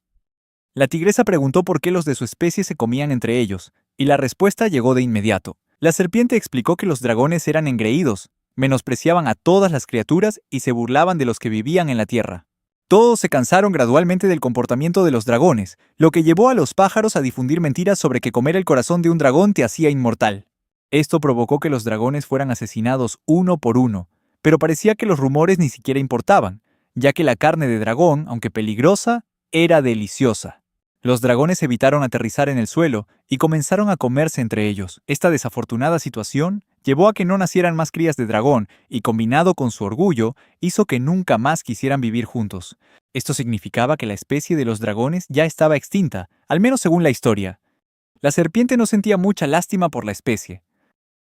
La tigresa preguntó por qué los de su especie se comían entre ellos, y la respuesta llegó de inmediato. La serpiente explicó que los dragones eran engreídos, menospreciaban a todas las criaturas y se burlaban de los que vivían en la tierra. Todos se cansaron gradualmente del comportamiento de los dragones, lo que llevó a los pájaros a difundir mentiras sobre que comer el corazón de un dragón te hacía inmortal. Esto provocó que los dragones fueran asesinados uno por uno, pero parecía que los rumores ni siquiera importaban, ya que la carne de dragón, aunque peligrosa, era deliciosa. Los dragones evitaron aterrizar en el suelo y comenzaron a comerse entre ellos. Esta desafortunada situación llevó a que no nacieran más crías de dragón y, combinado con su orgullo, hizo que nunca más quisieran vivir juntos. Esto significaba que la especie de los dragones ya estaba extinta, al menos según la historia. La serpiente no sentía mucha lástima por la especie.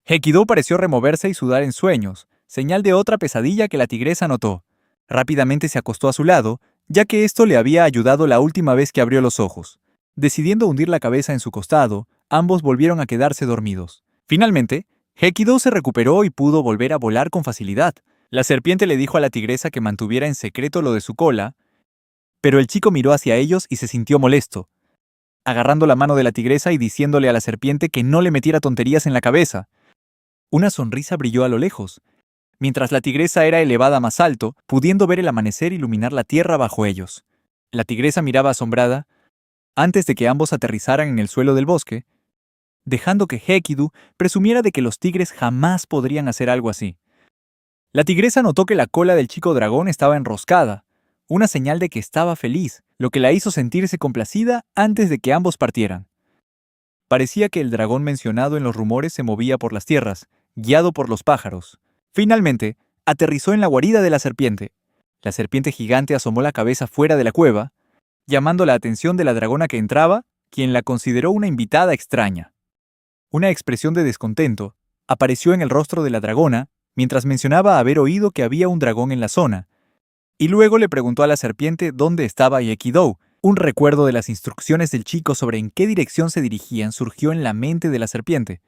Hekidou pareció removerse y sudar en sueños, señal de otra pesadilla que la tigresa notó. Rápidamente se acostó a su lado, ya que esto le había ayudado la última vez que abrió los ojos. Decidiendo hundir la cabeza en su costado, ambos volvieron a quedarse dormidos. Finalmente, Hekidou se recuperó y pudo volver a volar con facilidad. La serpiente le dijo a la tigresa que mantuviera en secreto lo de su cola, pero el chico miró hacia ellos y se sintió molesto, agarrando la mano de la tigresa y diciéndole a la serpiente que no le metiera tonterías en la cabeza. Una sonrisa brilló a lo lejos, mientras la tigresa era elevada más alto, pudiendo ver el amanecer iluminar la tierra bajo ellos. La tigresa miraba asombrada, antes de que ambos aterrizaran en el suelo del bosque, dejando que Hekidou presumiera de que los tigres jamás podrían hacer algo así. La tigresa notó que la cola del chico dragón estaba enroscada, una señal de que estaba feliz, lo que la hizo sentirse complacida antes de que ambos partieran. Parecía que el dragón mencionado en los rumores se movía por las tierras, guiado por los pájaros. Finalmente, aterrizó en la guarida de la serpiente. La serpiente gigante asomó la cabeza fuera de la cueva, llamando la atención de la dragona que entraba, quien la consideró una invitada extraña. Una expresión de descontento apareció en el rostro de la dragona mientras mencionaba haber oído que había un dragón en la zona, y luego le preguntó a la serpiente dónde estaba Hekidou. Un recuerdo de las instrucciones del chico sobre en qué dirección se dirigían surgió en la mente de la serpiente,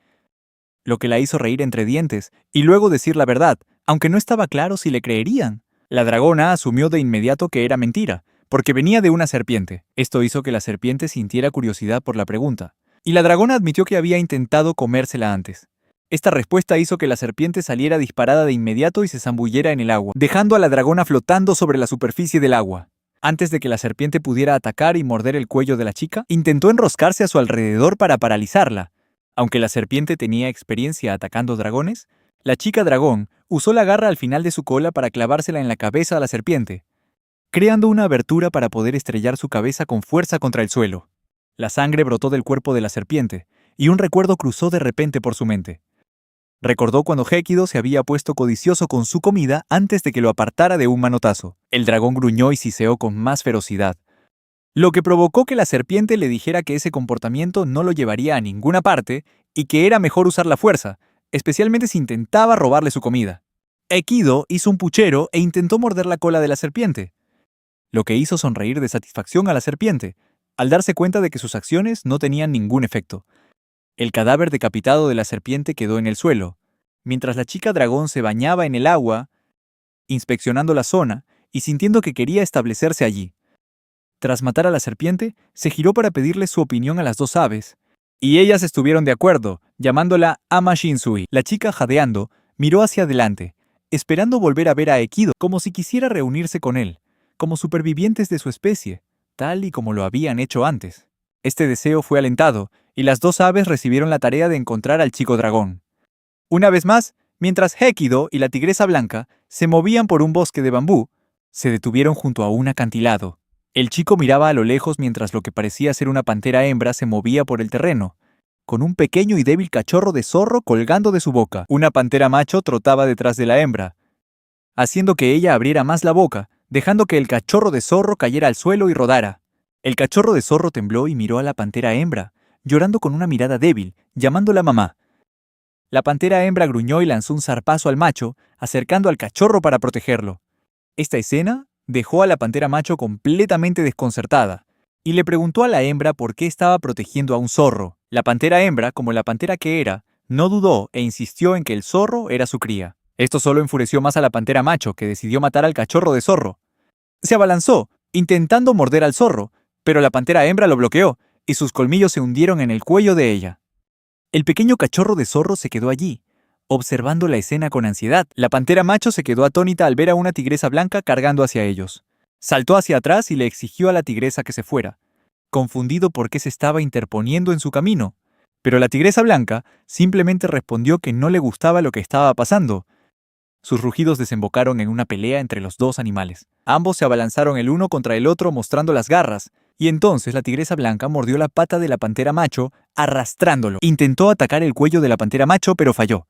lo que la hizo reír entre dientes y luego decir la verdad, aunque no estaba claro si le creerían. La dragona asumió de inmediato que era mentira, porque venía de una serpiente. Esto hizo que la serpiente sintiera curiosidad por la pregunta, y la dragona admitió que había intentado comérsela antes. Esta respuesta hizo que la serpiente saliera disparada de inmediato y se zambullera en el agua, dejando a la dragona flotando sobre la superficie del agua. Antes de que la serpiente pudiera atacar y morder el cuello de la chica, intentó enroscarse a su alrededor para paralizarla. Aunque la serpiente tenía experiencia atacando dragones, la chica dragón usó la garra al final de su cola para clavársela en la cabeza a la serpiente, creando una abertura para poder estrellar su cabeza con fuerza contra el suelo. La sangre brotó del cuerpo de la serpiente, y un recuerdo cruzó de repente por su mente. Recordó cuando Hekido se había puesto codicioso con su comida antes de que lo apartara de un manotazo. El dragón gruñó y siseó con más ferocidad, lo que provocó que la serpiente le dijera que ese comportamiento no lo llevaría a ninguna parte y que era mejor usar la fuerza, especialmente si intentaba robarle su comida. Hekido hizo un puchero e intentó morder la cola de la serpiente, lo que hizo sonreír de satisfacción a la serpiente, al darse cuenta de que sus acciones no tenían ningún efecto. El cadáver decapitado de la serpiente quedó en el suelo, mientras la chica dragón se bañaba en el agua, inspeccionando la zona y sintiendo que quería establecerse allí. Tras matar a la serpiente, se giró para pedirle su opinión a las dos aves, y ellas estuvieron de acuerdo, llamándola Ama Shinsui. La chica, jadeando, miró hacia adelante, esperando volver a ver a Hekido, como si quisiera reunirse con él, como supervivientes de su especie, tal y como lo habían hecho antes. Este deseo fue alentado, y las dos aves recibieron la tarea de encontrar al chico dragón. Una vez más, mientras Hekido y la tigresa blanca se movían por un bosque de bambú, se detuvieron junto a un acantilado. El chico miraba a lo lejos mientras lo que parecía ser una pantera hembra se movía por el terreno, con un pequeño y débil cachorro de zorro colgando de su boca. Una pantera macho trotaba detrás de la hembra, haciendo que ella abriera más la boca, dejando que el cachorro de zorro cayera al suelo y rodara. El cachorro de zorro tembló y miró a la pantera hembra, llorando con una mirada débil, llamándola mamá. La pantera hembra gruñó y lanzó un zarpazo al macho, acercando al cachorro para protegerlo. Esta escena dejó a la pantera macho completamente desconcertada, y le preguntó a la hembra por qué estaba protegiendo a un zorro. La pantera hembra, como la pantera que era, no dudó e insistió en que el zorro era su cría. Esto solo enfureció más a la pantera macho, que decidió matar al cachorro de zorro. Se abalanzó, intentando morder al zorro, pero la pantera hembra lo bloqueó, y sus colmillos se hundieron en el cuello de ella. El pequeño cachorro de zorro se quedó allí, observando la escena con ansiedad. La pantera macho se quedó atónita al ver a una tigresa blanca cargando hacia ellos. Saltó hacia atrás y le exigió a la tigresa que se fuera, confundido por qué se estaba interponiendo en su camino. Pero la tigresa blanca simplemente respondió que no le gustaba lo que estaba pasando. Sus rugidos desembocaron en una pelea entre los dos animales. Ambos se abalanzaron el uno contra el otro mostrando las garras, y entonces la tigresa blanca mordió la pata de la pantera macho, arrastrándolo. Intentó atacar el cuello de la pantera macho, pero falló.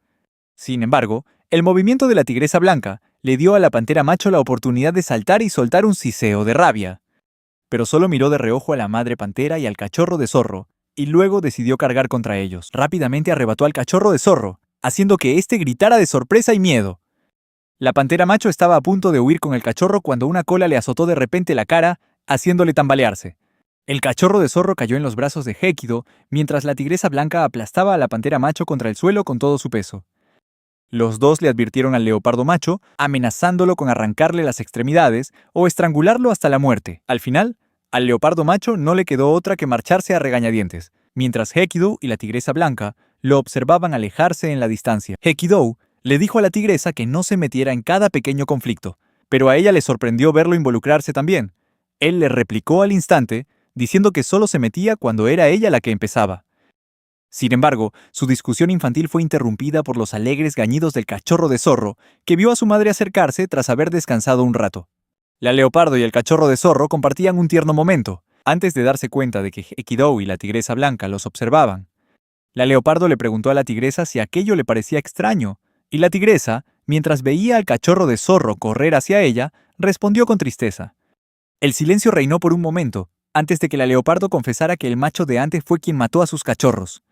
Sin embargo, el movimiento de la tigresa blanca le dio a la pantera macho la oportunidad de saltar y soltar un siseo de rabia. Pero solo miró de reojo a la madre pantera y al cachorro de zorro, y luego decidió cargar contra ellos. Rápidamente arrebató al cachorro de zorro, haciendo que éste gritara de sorpresa y miedo. La pantera macho estaba a punto de huir con el cachorro cuando una cola le azotó de repente la cara, haciéndole tambalearse. El cachorro de zorro cayó en los brazos de Hekido, mientras la tigresa blanca aplastaba a la pantera macho contra el suelo con todo su peso. Los dos le advirtieron al leopardo macho, amenazándolo con arrancarle las extremidades o estrangularlo hasta la muerte. Al final, al leopardo macho no le quedó otra que marcharse a regañadientes, mientras Hekido y la tigresa blanca lo observaban alejarse en la distancia. Hekido le dijo a la tigresa que no se metiera en cada pequeño conflicto, pero a ella le sorprendió verlo involucrarse también. Él le replicó al instante, diciendo que solo se metía cuando era ella la que empezaba. Sin embargo, su discusión infantil fue interrumpida por los alegres gañidos del cachorro de zorro, que vio a su madre acercarse tras haber descansado un rato. La leopardo y el cachorro de zorro compartían un tierno momento, antes de darse cuenta de que Hekido y la tigresa blanca los observaban. La leopardo le preguntó a la tigresa si aquello le parecía extraño, y la tigresa, mientras veía al cachorro de zorro correr hacia ella, respondió con tristeza. El silencio reinó por un momento, antes de que la leopardo confesara que el macho de antes fue quien mató a sus cachorros.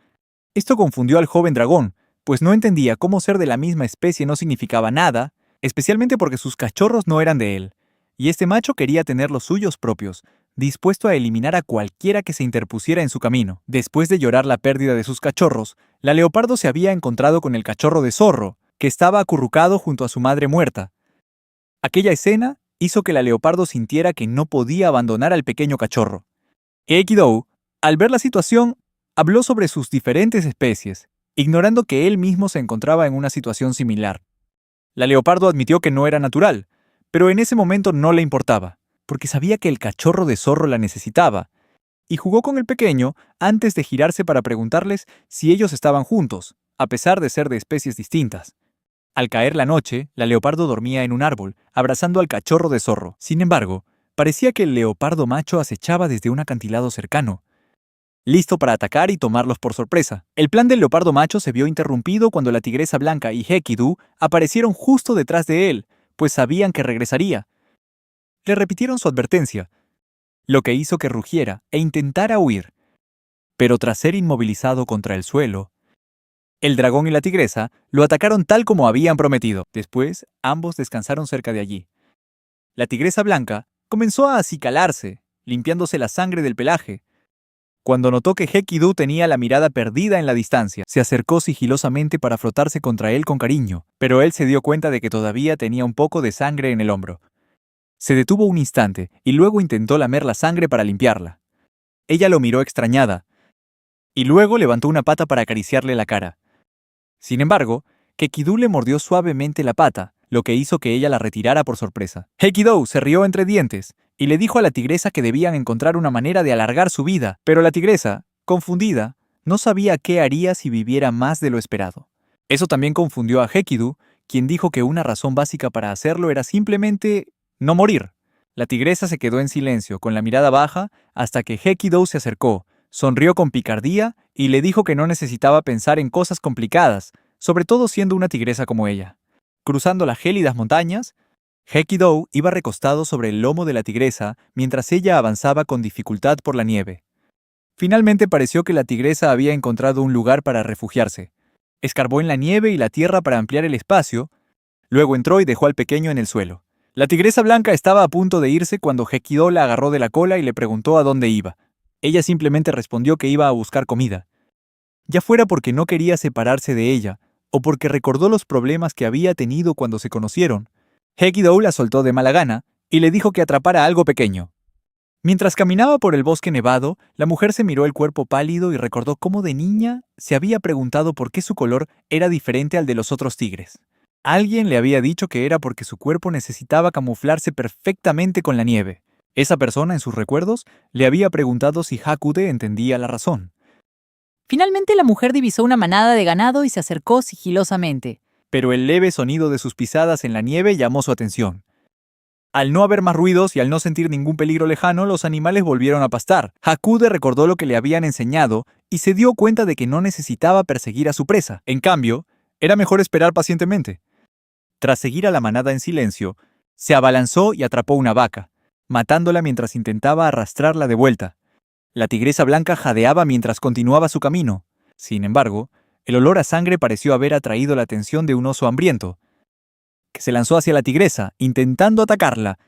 Esto confundió al joven dragón, pues no entendía cómo ser de la misma especie no significaba nada, especialmente porque sus cachorros no eran de él, y este macho quería tener los suyos propios, dispuesto a eliminar a cualquiera que se interpusiera en su camino. Después de llorar la pérdida de sus cachorros, la leopardo se había encontrado con el cachorro de zorro, que estaba acurrucado junto a su madre muerta. Aquella escena hizo que la leopardo sintiera que no podía abandonar al pequeño cachorro. Hekido, al ver la situación, habló sobre sus diferentes especies, ignorando que él mismo se encontraba en una situación similar. La leopardo admitió que no era natural, pero en ese momento no le importaba, porque sabía que el cachorro de zorro la necesitaba, y jugó con el pequeño antes de girarse para preguntarles si ellos estaban juntos, a pesar de ser de especies distintas. Al caer la noche, la leopardo dormía en un árbol, abrazando al cachorro de zorro. Sin embargo, parecía que el leopardo macho acechaba desde un acantilado cercano. listo para atacar y tomarlos por sorpresa. El plan del leopardo macho se vio interrumpido cuando la tigresa blanca y Hekidu aparecieron justo detrás de él, pues sabían que regresaría. Le repitieron su advertencia, lo que hizo que rugiera e intentara huir. Pero tras ser inmovilizado contra el suelo, el dragón y la tigresa lo atacaron tal como habían prometido. Después, ambos descansaron cerca de allí. La tigresa blanca comenzó a acicalarse, limpiándose la sangre del pelaje. Cuando notó que Hekidu tenía la mirada perdida en la distancia, se acercó sigilosamente para frotarse contra él con cariño, pero él se dio cuenta de que todavía tenía un poco de sangre en el hombro. Se detuvo un instante y luego intentó lamer la sangre para limpiarla. Ella lo miró extrañada, y luego levantó una pata para acariciarle la cara. Sin embargo, Hekidu le mordió suavemente la pata, lo que hizo que ella la retirara por sorpresa. Hekidu se rió entre dientes y le dijo a la tigresa que debían encontrar una manera de alargar su vida, pero la tigresa, confundida, no sabía qué haría si viviera más de lo esperado. Eso también confundió a Hekidu, quien dijo que una razón básica para hacerlo era simplemente no morir. La tigresa se quedó en silencio, con la mirada baja, hasta que Hekidu se acercó, sonrió con picardía y le dijo que no necesitaba pensar en cosas complicadas, sobre todo siendo una tigresa como ella. Cruzando las gélidas montañas, Hekidu iba recostado sobre el lomo de la tigresa mientras ella avanzaba con dificultad por la nieve. Finalmente pareció que la tigresa había encontrado un lugar para refugiarse. Escarbó en la nieve y la tierra para ampliar el espacio, luego entró y dejó al pequeño en el suelo. La tigresa blanca estaba a punto de irse cuando Hekidu la agarró de la cola y le preguntó a dónde iba. Ella simplemente respondió que iba a buscar comida. Ya fuera porque no quería separarse de ella, o porque recordó los problemas que había tenido cuando se conocieron, Hekidu la soltó de mala gana y le dijo que atrapara algo pequeño. Mientras caminaba por el bosque nevado, la mujer se miró el cuerpo pálido y recordó cómo de niña se había preguntado por qué su color era diferente al de los otros tigres. Alguien le había dicho que era porque su cuerpo necesitaba camuflarse perfectamente con la nieve. Esa persona, en sus recuerdos, le había preguntado si Hakude entendía la razón. Finalmente la mujer divisó una manada de ganado y se acercó sigilosamente. Pero el leve sonido de sus pisadas en la nieve llamó su atención. Al no haber más ruidos y al no sentir ningún peligro lejano, los animales volvieron a pastar. Hakude recordó lo que le habían enseñado y se dio cuenta de que no necesitaba perseguir a su presa. En cambio, era mejor esperar pacientemente. Tras seguir a la manada en silencio, se abalanzó y atrapó una vaca, matándola mientras intentaba arrastrarla de vuelta. La tigresa blanca jadeaba mientras continuaba su camino. Sin embargo, el olor a sangre pareció haber atraído la atención de un oso hambriento, que se lanzó hacia la tigresa, intentando atacarla.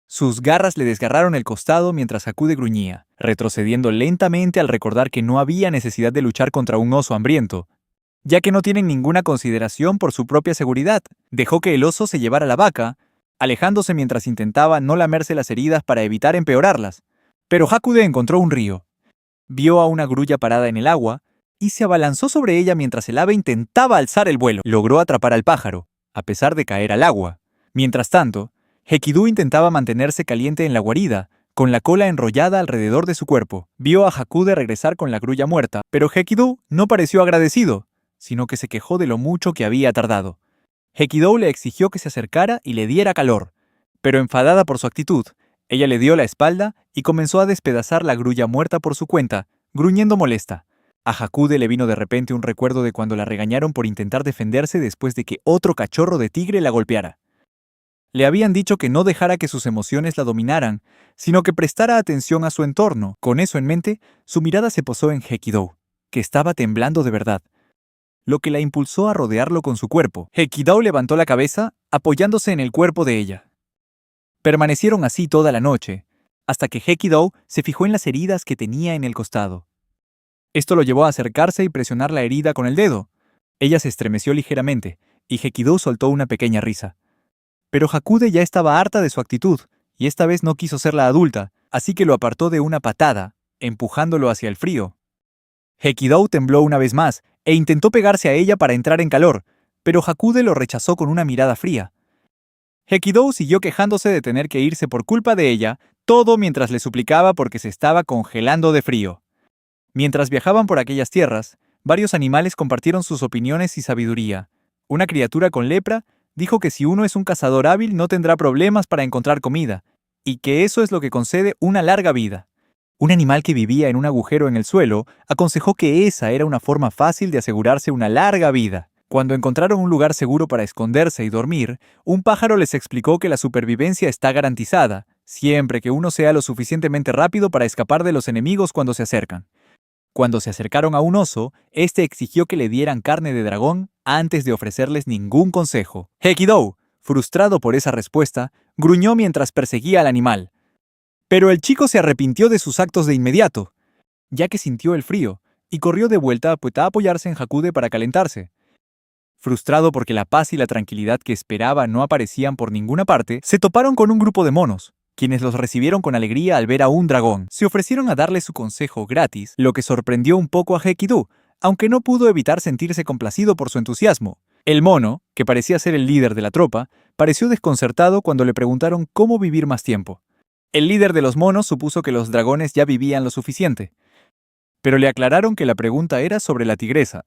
Sus garras le desgarraron el costado mientras Hakude gruñía, retrocediendo lentamente al recordar que no había necesidad de luchar contra un oso hambriento, ya que no tienen ninguna consideración por su propia seguridad. Dejó que el oso se llevara la vaca, alejándose mientras intentaba no lamerse las heridas para evitar empeorarlas. Pero Hakude encontró un río. Vio a una grulla parada en el agua y se abalanzó sobre ella mientras el ave intentaba alzar el vuelo. Logró atrapar al pájaro, a pesar de caer al agua. Mientras tanto, Hekidu intentaba mantenerse caliente en la guarida, con la cola enrollada alrededor de su cuerpo. Vio a Hakude regresar con la grulla muerta, pero Hekidu no pareció agradecido, sino que se quejó de lo mucho que había tardado. Hekidu le exigió que se acercara y le diera calor, pero enfadada por su actitud, ella le dio la espalda y comenzó a despedazar la grulla muerta por su cuenta, gruñendo molesta. A Hakude le vino de repente un recuerdo de cuando la regañaron por intentar defenderse después de que otro cachorro de tigre la golpeara. Le habían dicho que no dejara que sus emociones la dominaran, sino que prestara atención a su entorno. Con eso en mente, su mirada se posó en Hekidu, que estaba temblando de verdad, lo que la impulsó a rodearlo con su cuerpo. Hekidu levantó la cabeza, apoyándose en el cuerpo de ella. Permanecieron así toda la noche, hasta que Hekidu se fijó en las heridas que tenía en el costado. Esto lo llevó a acercarse y presionar la herida con el dedo. Ella se estremeció ligeramente, y Hekidu soltó una pequeña risa. Pero Hakude ya estaba harta de su actitud, y esta vez no quiso ser la adulta, así que lo apartó de una patada, empujándolo hacia el frío. Hekidu tembló una vez más, e intentó pegarse a ella para entrar en calor, pero Hakude lo rechazó con una mirada fría. Hekidu siguió quejándose de tener que irse por culpa de ella, todo mientras le suplicaba porque se estaba congelando de frío. Mientras viajaban por aquellas tierras, varios animales compartieron sus opiniones y sabiduría. Una criatura con lepra dijo que si uno es un cazador hábil no tendrá problemas para encontrar comida, y que eso es lo que concede una larga vida. Un animal que vivía en un agujero en el suelo aconsejó que esa era una forma fácil de asegurarse una larga vida. Cuando encontraron un lugar seguro para esconderse y dormir, un pájaro les explicó que la supervivencia está garantizada, siempre que uno sea lo suficientemente rápido para escapar de los enemigos cuando se acercan. Cuando se acercaron a un oso, este exigió que le dieran carne de dragón antes de ofrecerles ningún consejo. Hekidou, frustrado por esa respuesta, gruñó mientras perseguía al animal. Pero el chico se arrepintió de sus actos de inmediato, ya que sintió el frío, y corrió de vuelta a apoyarse en Hakude para calentarse. Frustrado porque la paz y la tranquilidad que esperaba no aparecían por ninguna parte, se toparon con un grupo de monos, quienes los recibieron con alegría al ver a un dragón. Se ofrecieron a darle su consejo gratis, lo que sorprendió un poco a Hekidou, aunque no pudo evitar sentirse complacido por su entusiasmo. El mono, que parecía ser el líder de la tropa, pareció desconcertado cuando le preguntaron cómo vivir más tiempo. El líder de los monos supuso que los dragones ya vivían lo suficiente, pero le aclararon que la pregunta era sobre la tigresa.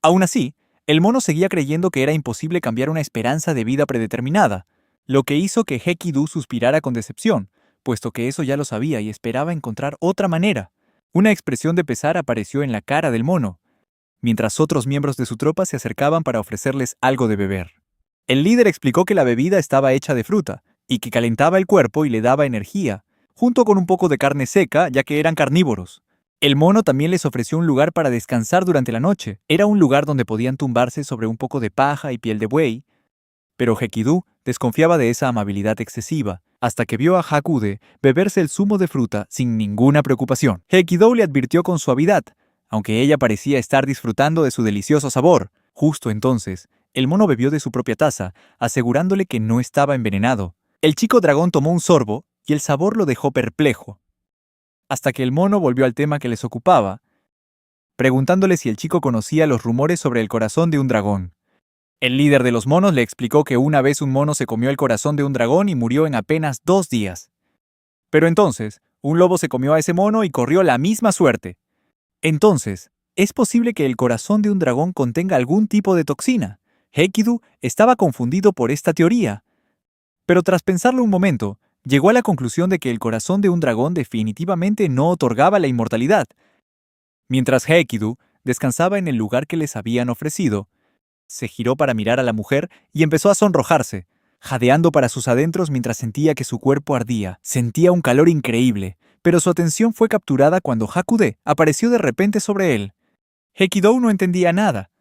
Aún así, el mono seguía creyendo que era imposible cambiar una esperanza de vida predeterminada, lo que hizo que Hekidou suspirara con decepción, puesto que eso ya lo sabía y esperaba encontrar otra manera. Una expresión de pesar apareció en la cara del mono, mientras otros miembros de su tropa se acercaban para ofrecerles algo de beber. El líder explicó que la bebida estaba hecha de fruta, y que calentaba el cuerpo y le daba energía, junto con un poco de carne seca, ya que eran carnívoros. El mono también les ofreció un lugar para descansar durante la noche. Era un lugar donde podían tumbarse sobre un poco de paja y piel de buey, pero Hekidou desconfiaba de esa amabilidad excesiva, hasta que vio a Hakude beberse el zumo de fruta sin ninguna preocupación. Hekidou le advirtió con suavidad, aunque ella parecía estar disfrutando de su delicioso sabor. Justo entonces, el mono bebió de su propia taza, asegurándole que no estaba envenenado. El chico dragón tomó un sorbo y el sabor lo dejó perplejo, hasta que el mono volvió al tema que les ocupaba, preguntándole si el chico conocía los rumores sobre el corazón de un dragón. El líder de los monos le explicó que una vez un mono se comió el corazón de un dragón y murió en apenas 2 días. Pero entonces, un lobo se comió a ese mono y corrió la misma suerte. Entonces, ¿es posible que el corazón de un dragón contenga algún tipo de toxina? Hekidou estaba confundido por esta teoría, pero tras pensarlo un momento, llegó a la conclusión de que el corazón de un dragón definitivamente no otorgaba la inmortalidad. Mientras Hekidou descansaba en el lugar que les habían ofrecido, se giró para mirar a la mujer y empezó a sonrojarse, jadeando para sus adentros mientras sentía que su cuerpo ardía. Sentía un calor increíble, pero su atención fue capturada cuando Hakude apareció de repente sobre él. Hekidou no entendía nada,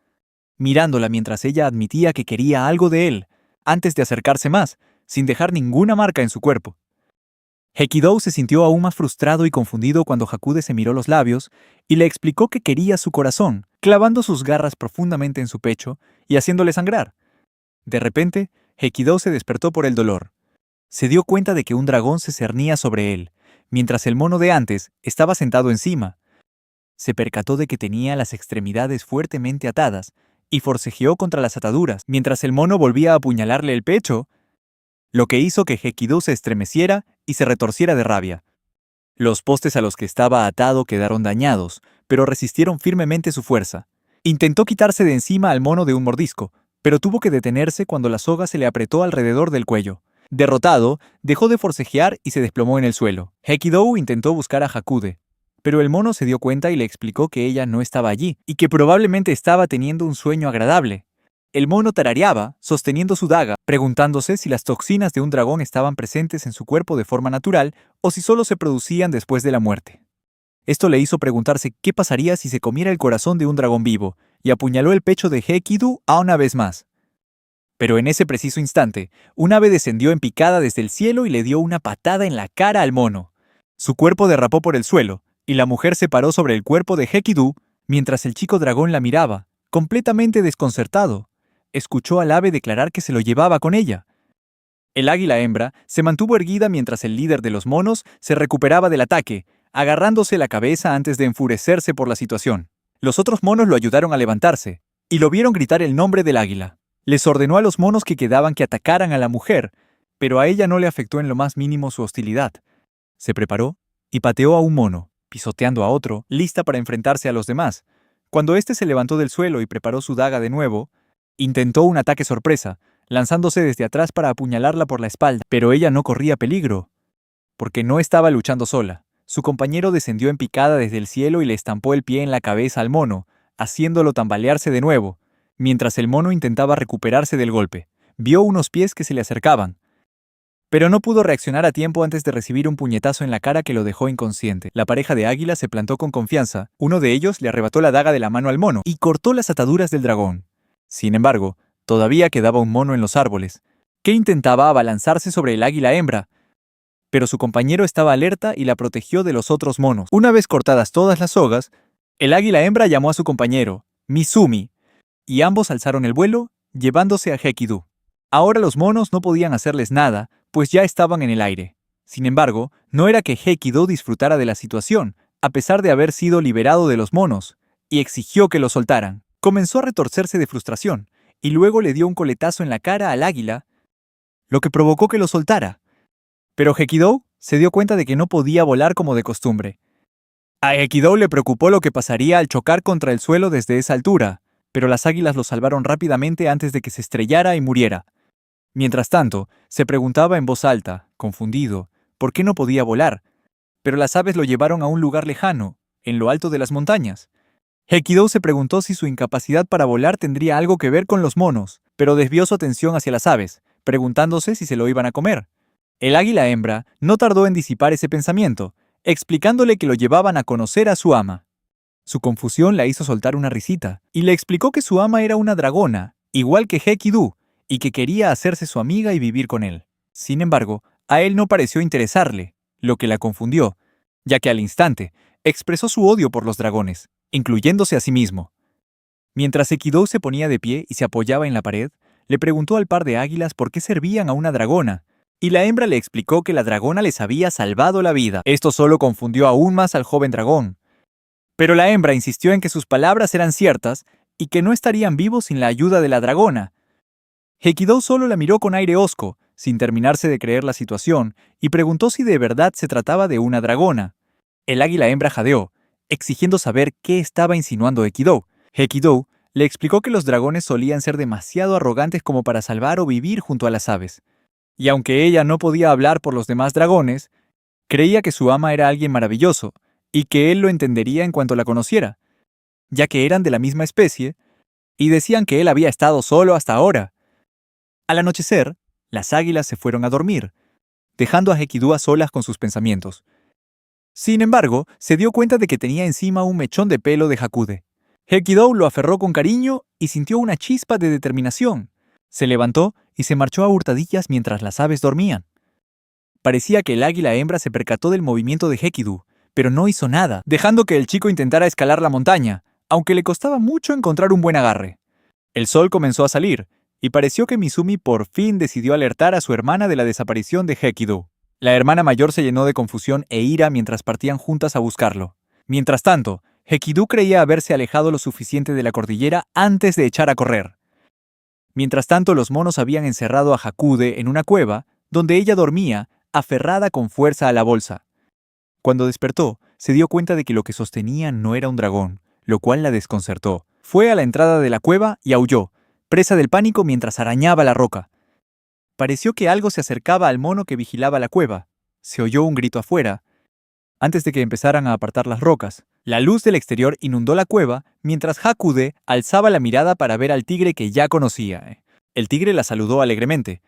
mirándola mientras ella admitía que quería algo de él, antes de acercarse más, sin dejar ninguna marca en su cuerpo. Hekidou se sintió aún más frustrado y confundido cuando Hakude se miró los labios y le explicó que quería su corazón, clavando sus garras profundamente en su pecho y haciéndole sangrar. De repente, Hekidou se despertó por el dolor. Se dio cuenta de que un dragón se cernía sobre él, mientras el mono de antes estaba sentado encima. Se percató de que tenía las extremidades fuertemente atadas y forcejeó contra las ataduras, mientras el mono volvía a apuñalarle el pecho, lo que hizo que Hekidou se estremeciera y se retorciera de rabia. Los postes a los que estaba atado quedaron dañados, pero resistieron firmemente su fuerza. Intentó quitarse de encima al mono de un mordisco, pero tuvo que detenerse cuando la soga se le apretó alrededor del cuello. Derrotado, dejó de forcejear y se desplomó en el suelo. Hekidou intentó buscar a Hakude, pero el mono se dio cuenta y le explicó que ella no estaba allí y que probablemente estaba teniendo un sueño agradable. El mono tarareaba, sosteniendo su daga, preguntándose si las toxinas de un dragón estaban presentes en su cuerpo de forma natural o si solo se producían después de la muerte. Esto le hizo preguntarse qué pasaría si se comiera el corazón de un dragón vivo, y apuñaló el pecho de Hekidou a una vez más. Pero en ese preciso instante, un ave descendió en picada desde el cielo y le dio una patada en la cara al mono. Su cuerpo derrapó por el suelo, y la mujer se paró sobre el cuerpo de Hekidou mientras el chico dragón la miraba, completamente desconcertado. Escuchó al ave declarar que se lo llevaba con ella. El águila hembra se mantuvo erguida mientras el líder de los monos se recuperaba del ataque, agarrándose la cabeza antes de enfurecerse por la situación. Los otros monos lo ayudaron a levantarse, y lo vieron gritar el nombre del águila. Les ordenó a los monos que quedaban que atacaran a la mujer, pero a ella no le afectó en lo más mínimo su hostilidad. Se preparó y pateó a un mono, pisoteando a otro, lista para enfrentarse a los demás. Cuando éste se levantó del suelo y preparó su daga de nuevo, intentó un ataque sorpresa, lanzándose desde atrás para apuñalarla por la espalda, pero ella no corría peligro, porque no estaba luchando sola. Su compañero descendió en picada desde el cielo y le estampó el pie en la cabeza al mono, haciéndolo tambalearse de nuevo. Mientras el mono intentaba recuperarse del golpe, vio unos pies que se le acercaban, pero no pudo reaccionar a tiempo antes de recibir un puñetazo en la cara que lo dejó inconsciente. La pareja de águilas se plantó con confianza. Uno de ellos le arrebató la daga de la mano al mono y cortó las ataduras del dragón. Sin embargo, todavía quedaba un mono en los árboles, que intentaba abalanzarse sobre el águila hembra, pero su compañero estaba alerta y la protegió de los otros monos. Una vez cortadas todas las sogas, el águila hembra llamó a su compañero, Mizumi, y ambos alzaron el vuelo, llevándose a Hekidu. Ahora los monos no podían hacerles nada, pues ya estaban en el aire. Sin embargo, no era que Hekidu disfrutara de la situación, a pesar de haber sido liberado de los monos, y exigió que lo soltaran. Comenzó a retorcerse de frustración, y luego le dio un coletazo en la cara al águila, lo que provocó que lo soltara. Pero Hekidu se dio cuenta de que no podía volar como de costumbre. A Hekidu le preocupó lo que pasaría al chocar contra el suelo desde esa altura, pero las águilas lo salvaron rápidamente antes de que se estrellara y muriera. Mientras tanto, se preguntaba en voz alta, confundido, por qué no podía volar, pero las aves lo llevaron a un lugar lejano, en lo alto de las montañas. Hekidu se preguntó si su incapacidad para volar tendría algo que ver con los monos, pero desvió su atención hacia las aves, preguntándose si se lo iban a comer. El águila hembra no tardó en disipar ese pensamiento, explicándole que lo llevaban a conocer a su ama. Su confusión la hizo soltar una risita, y le explicó que su ama era una dragona, igual que Hekidu, y que quería hacerse su amiga y vivir con él. Sin embargo, a él no pareció interesarle, lo que la confundió, ya que al instante expresó su odio por los dragones, incluyéndose a sí mismo. Mientras Hekidu se ponía de pie y se apoyaba en la pared, le preguntó al par de águilas por qué servían a una dragona, y la hembra le explicó que la dragona les había salvado la vida. Esto solo confundió aún más al joven dragón. Pero la hembra insistió en que sus palabras eran ciertas y que no estarían vivos sin la ayuda de la dragona. Hekidu solo la miró con aire hosco, sin terminarse de creer la situación, y preguntó si de verdad se trataba de una dragona. El águila hembra jadeó, exigiendo saber qué estaba insinuando Hekidu. Hekidu le explicó que los dragones solían ser demasiado arrogantes como para salvar o vivir junto a las aves. Y aunque ella no podía hablar por los demás dragones, creía que su ama era alguien maravilloso, y que él lo entendería en cuanto la conociera, ya que eran de la misma especie, y decían que él había estado solo hasta ahora. Al anochecer, las águilas se fueron a dormir, dejando a Hekidu a solas con sus pensamientos. Sin embargo, se dio cuenta de que tenía encima un mechón de pelo de Hakude. Hekidu lo aferró con cariño y sintió una chispa de determinación. Se levantó y se marchó a hurtadillas mientras las aves dormían. Parecía que el águila hembra se percató del movimiento de Hekidu, pero no hizo nada, dejando que el chico intentara escalar la montaña, aunque le costaba mucho encontrar un buen agarre. El sol comenzó a salir, y pareció que Mizumi por fin decidió alertar a su hermana de la desaparición de Hekidu. La hermana mayor se llenó de confusión e ira mientras partían juntas a buscarlo. Mientras tanto, Hekidu creía haberse alejado lo suficiente de la cordillera antes de echar a correr. Mientras tanto, los monos habían encerrado a Hakude en una cueva, donde ella dormía, aferrada con fuerza a la bolsa. Cuando despertó, se dio cuenta de que lo que sostenía no era un dragón, lo cual la desconcertó. Fue a la entrada de la cueva y aulló, presa del pánico mientras arañaba la roca. Pareció que algo se acercaba al mono que vigilaba la cueva. Se oyó un grito afuera, antes de que empezaran a apartar las rocas. La luz del exterior inundó la cueva, mientras Hakude alzaba la mirada para ver al tigre que ya conocía. El tigre la saludó alegremente,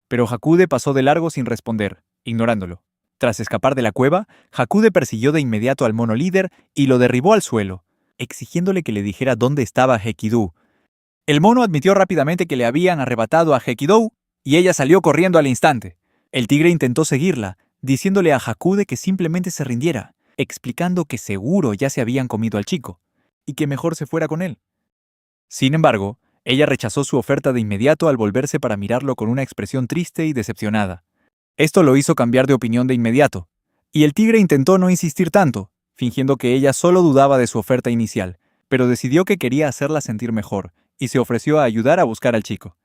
pero Hakude pasó de largo sin responder, ignorándolo. Tras escapar de la cueva, Hakude persiguió de inmediato al mono líder y lo derribó al suelo, exigiéndole que le dijera dónde estaba Hekidu. El mono admitió rápidamente que le habían arrebatado a Hekidu, y ella salió corriendo al instante. El tigre intentó seguirla, diciéndole a Hakude que simplemente se rindiera, explicando que seguro ya se habían comido al chico, y que mejor se fuera con él. Sin embargo, ella rechazó su oferta de inmediato al volverse para mirarlo con una expresión triste y decepcionada. Esto lo hizo cambiar de opinión de inmediato, y el tigre intentó no insistir tanto, fingiendo que ella solo dudaba de su oferta inicial, pero decidió que quería hacerla sentir mejor, y se ofreció a ayudar a buscar al chico.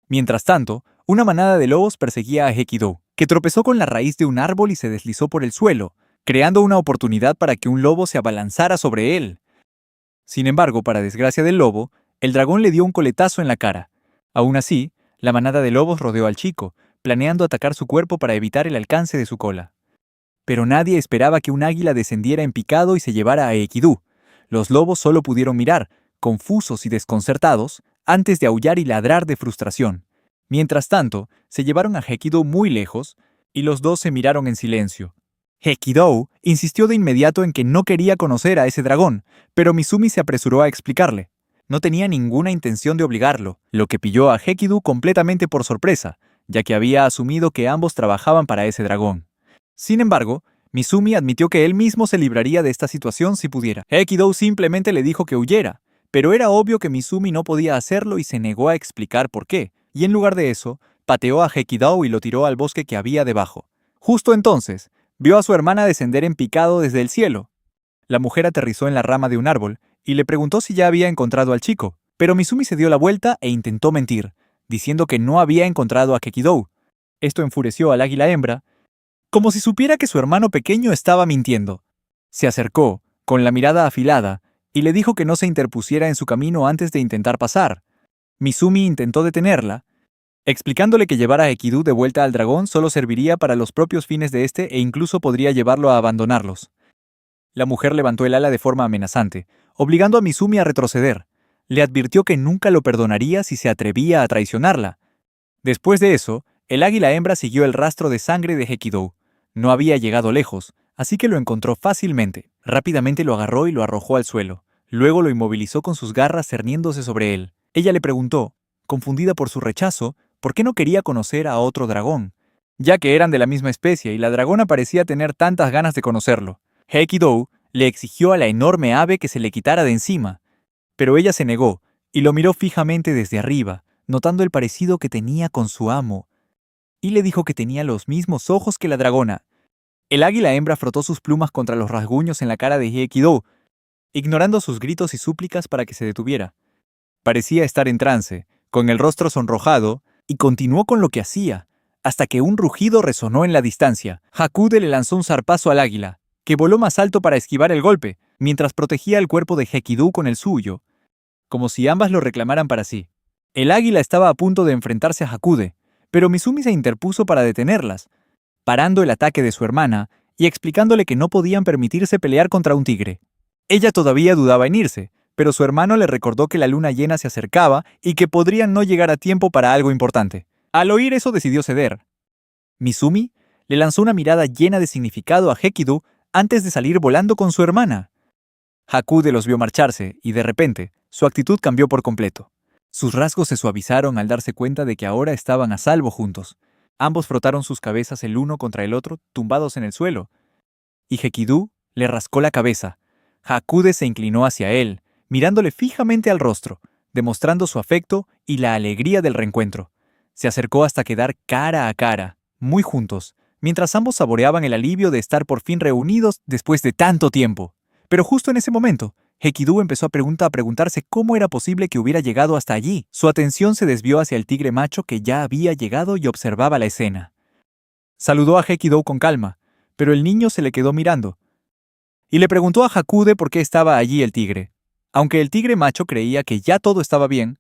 Mientras tanto, una manada de lobos perseguía a Hekidu, que tropezó con la raíz de un árbol y se deslizó por el suelo, creando una oportunidad para que un lobo se abalanzara sobre él. Sin embargo, para desgracia del lobo, el dragón le dio un coletazo en la cara. Aún así, la manada de lobos rodeó al chico, planeando atacar su cuerpo para evitar el alcance de su cola. pero nadie esperaba que un águila descendiera en picado y se llevara a Enkidu. Los lobos solo pudieron mirar, confusos y desconcertados, antes de aullar y ladrar de frustración. Mientras tanto, se llevaron a Enkidu muy lejos, y los dos se miraron en silencio. Enkidu insistió de inmediato en que no quería conocer a ese dragón, pero Mizumi se apresuró a explicarle. No tenía ninguna intención de obligarlo, lo que pilló a Enkidu completamente por sorpresa, ya que había asumido que ambos trabajaban para ese dragón. Sin embargo, Mizumi admitió que él mismo se libraría de esta situación si pudiera. Enkidu simplemente le dijo que huyera, pero era obvio que Mizumi no podía hacerlo y se negó a explicar por qué, y en lugar de eso, pateó a Enkidu y lo tiró al bosque que había debajo. Justo entonces, vio a su hermana descender en picado desde el cielo. La mujer aterrizó en la rama de un árbol y le preguntó si ya había encontrado al chico, pero Mizumi se dio la vuelta e intentó mentir, diciendo que no había encontrado a Enkidu. Esto enfureció al águila hembra, como si supiera que su hermano pequeño estaba mintiendo. Se acercó, con la mirada afilada, y le dijo que no se interpusiera en su camino antes de intentar pasar. Mizumi intentó detenerla, explicándole que llevar a Enkidu de vuelta al dragón solo serviría para los propios fines de este e incluso podría llevarlo a abandonarlos. La mujer levantó el ala de forma amenazante, obligando a Mizumi a retroceder. Le advirtió que nunca lo perdonaría si se atrevía a traicionarla. Después de eso, el águila hembra siguió el rastro de sangre de Enkidu. No había llegado lejos, así que lo encontró fácilmente. Rápidamente lo agarró y lo arrojó al suelo. Luego lo inmovilizó con sus garras cerniéndose sobre él. Ella le preguntó, confundida por su rechazo, por qué no quería conocer a otro dragón, ya que eran de la misma especie y la dragona parecía tener tantas ganas de conocerlo. Enkidu le exigió a la enorme ave que se le quitara de encima, pero ella se negó y lo miró fijamente desde arriba, notando el parecido que tenía con su amo, y le dijo que tenía los mismos ojos que la dragona. El águila hembra frotó sus plumas contra los rasguños en la cara de Enkidu, ignorando sus gritos y súplicas para que se detuviera. Parecía estar en trance, con el rostro sonrojado, y continuó con lo que hacía, hasta que un rugido resonó en la distancia. Hakude le lanzó un zarpazo al águila, que voló más alto para esquivar el golpe, mientras protegía el cuerpo de Enkidu con el suyo, como si ambas lo reclamaran para sí. El águila estaba a punto de enfrentarse a Hakude, pero Mizumi se interpuso para detenerlas, parando el ataque de su hermana y explicándole que no podían permitirse pelear contra un tigre. Ella todavía dudaba en irse, pero su hermano le recordó que la luna llena se acercaba y que podrían no llegar a tiempo para algo importante. Al oír eso decidió ceder. Mizumi le lanzó una mirada llena de significado a Enkidu antes de salir volando con su hermana. Hakude los vio marcharse y de repente su actitud cambió por completo. Sus rasgos se suavizaron al darse cuenta de que ahora estaban a salvo juntos. Ambos frotaron sus cabezas el uno contra el otro, tumbados en el suelo. Y Enkidu le rascó la cabeza. Hakude se inclinó hacia él, mirándole fijamente al rostro, demostrando su afecto y la alegría del reencuentro. Se acercó hasta quedar cara a cara, muy juntos, mientras ambos saboreaban el alivio de estar por fin reunidos después de tanto tiempo. Pero justo en ese momento, Enkidu empezó a preguntarse cómo era posible que hubiera llegado hasta allí. Su atención se desvió hacia el tigre macho que ya había llegado y observaba la escena. Saludó a Enkidu con calma, pero el niño se le quedó mirando, y le preguntó a Hakude por qué estaba allí el tigre. Aunque el tigre macho creía que ya todo estaba bien,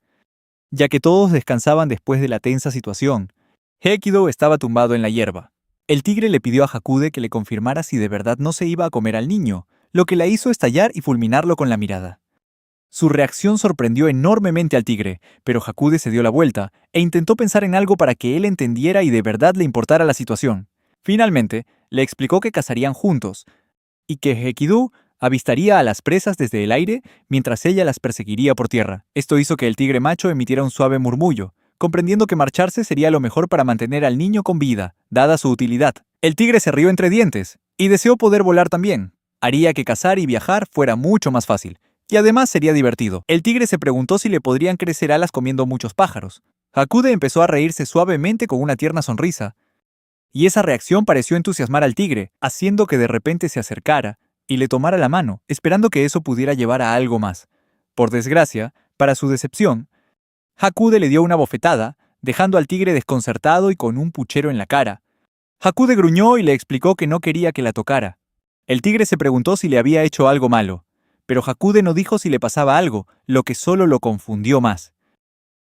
ya que todos descansaban después de la tensa situación, Enkidu estaba tumbado en la hierba. El tigre le pidió a Hakude que le confirmara si de verdad no se iba a comer al niño, lo que la hizo estallar y fulminarlo con la mirada. Su reacción sorprendió enormemente al tigre, pero Hakude se dio la vuelta e intentó pensar en algo para que él entendiera y de verdad le importara la situación. Finalmente, le explicó que cazarían juntos, y que Enkidu avistaría a las presas desde el aire mientras ella las perseguiría por tierra. Esto hizo que el tigre macho emitiera un suave murmullo, comprendiendo que marcharse sería lo mejor para mantener al niño con vida, dada su utilidad. El tigre se rió entre dientes, y deseó poder volar también. Haría que cazar y viajar fuera mucho más fácil, y además sería divertido. El tigre se preguntó si le podrían crecer alas comiendo muchos pájaros. Hakude empezó a reírse suavemente con una tierna sonrisa, y esa reacción pareció entusiasmar al tigre, haciendo que de repente se acercara y le tomara la mano, esperando que eso pudiera llevar a algo más. Por desgracia, para su decepción, Hakude le dio una bofetada, dejando al tigre desconcertado y con un puchero en la cara. Hakude gruñó y le explicó que no quería que la tocara. El tigre se preguntó si le había hecho algo malo, pero Hakude no dijo si le pasaba algo, lo que solo lo confundió más.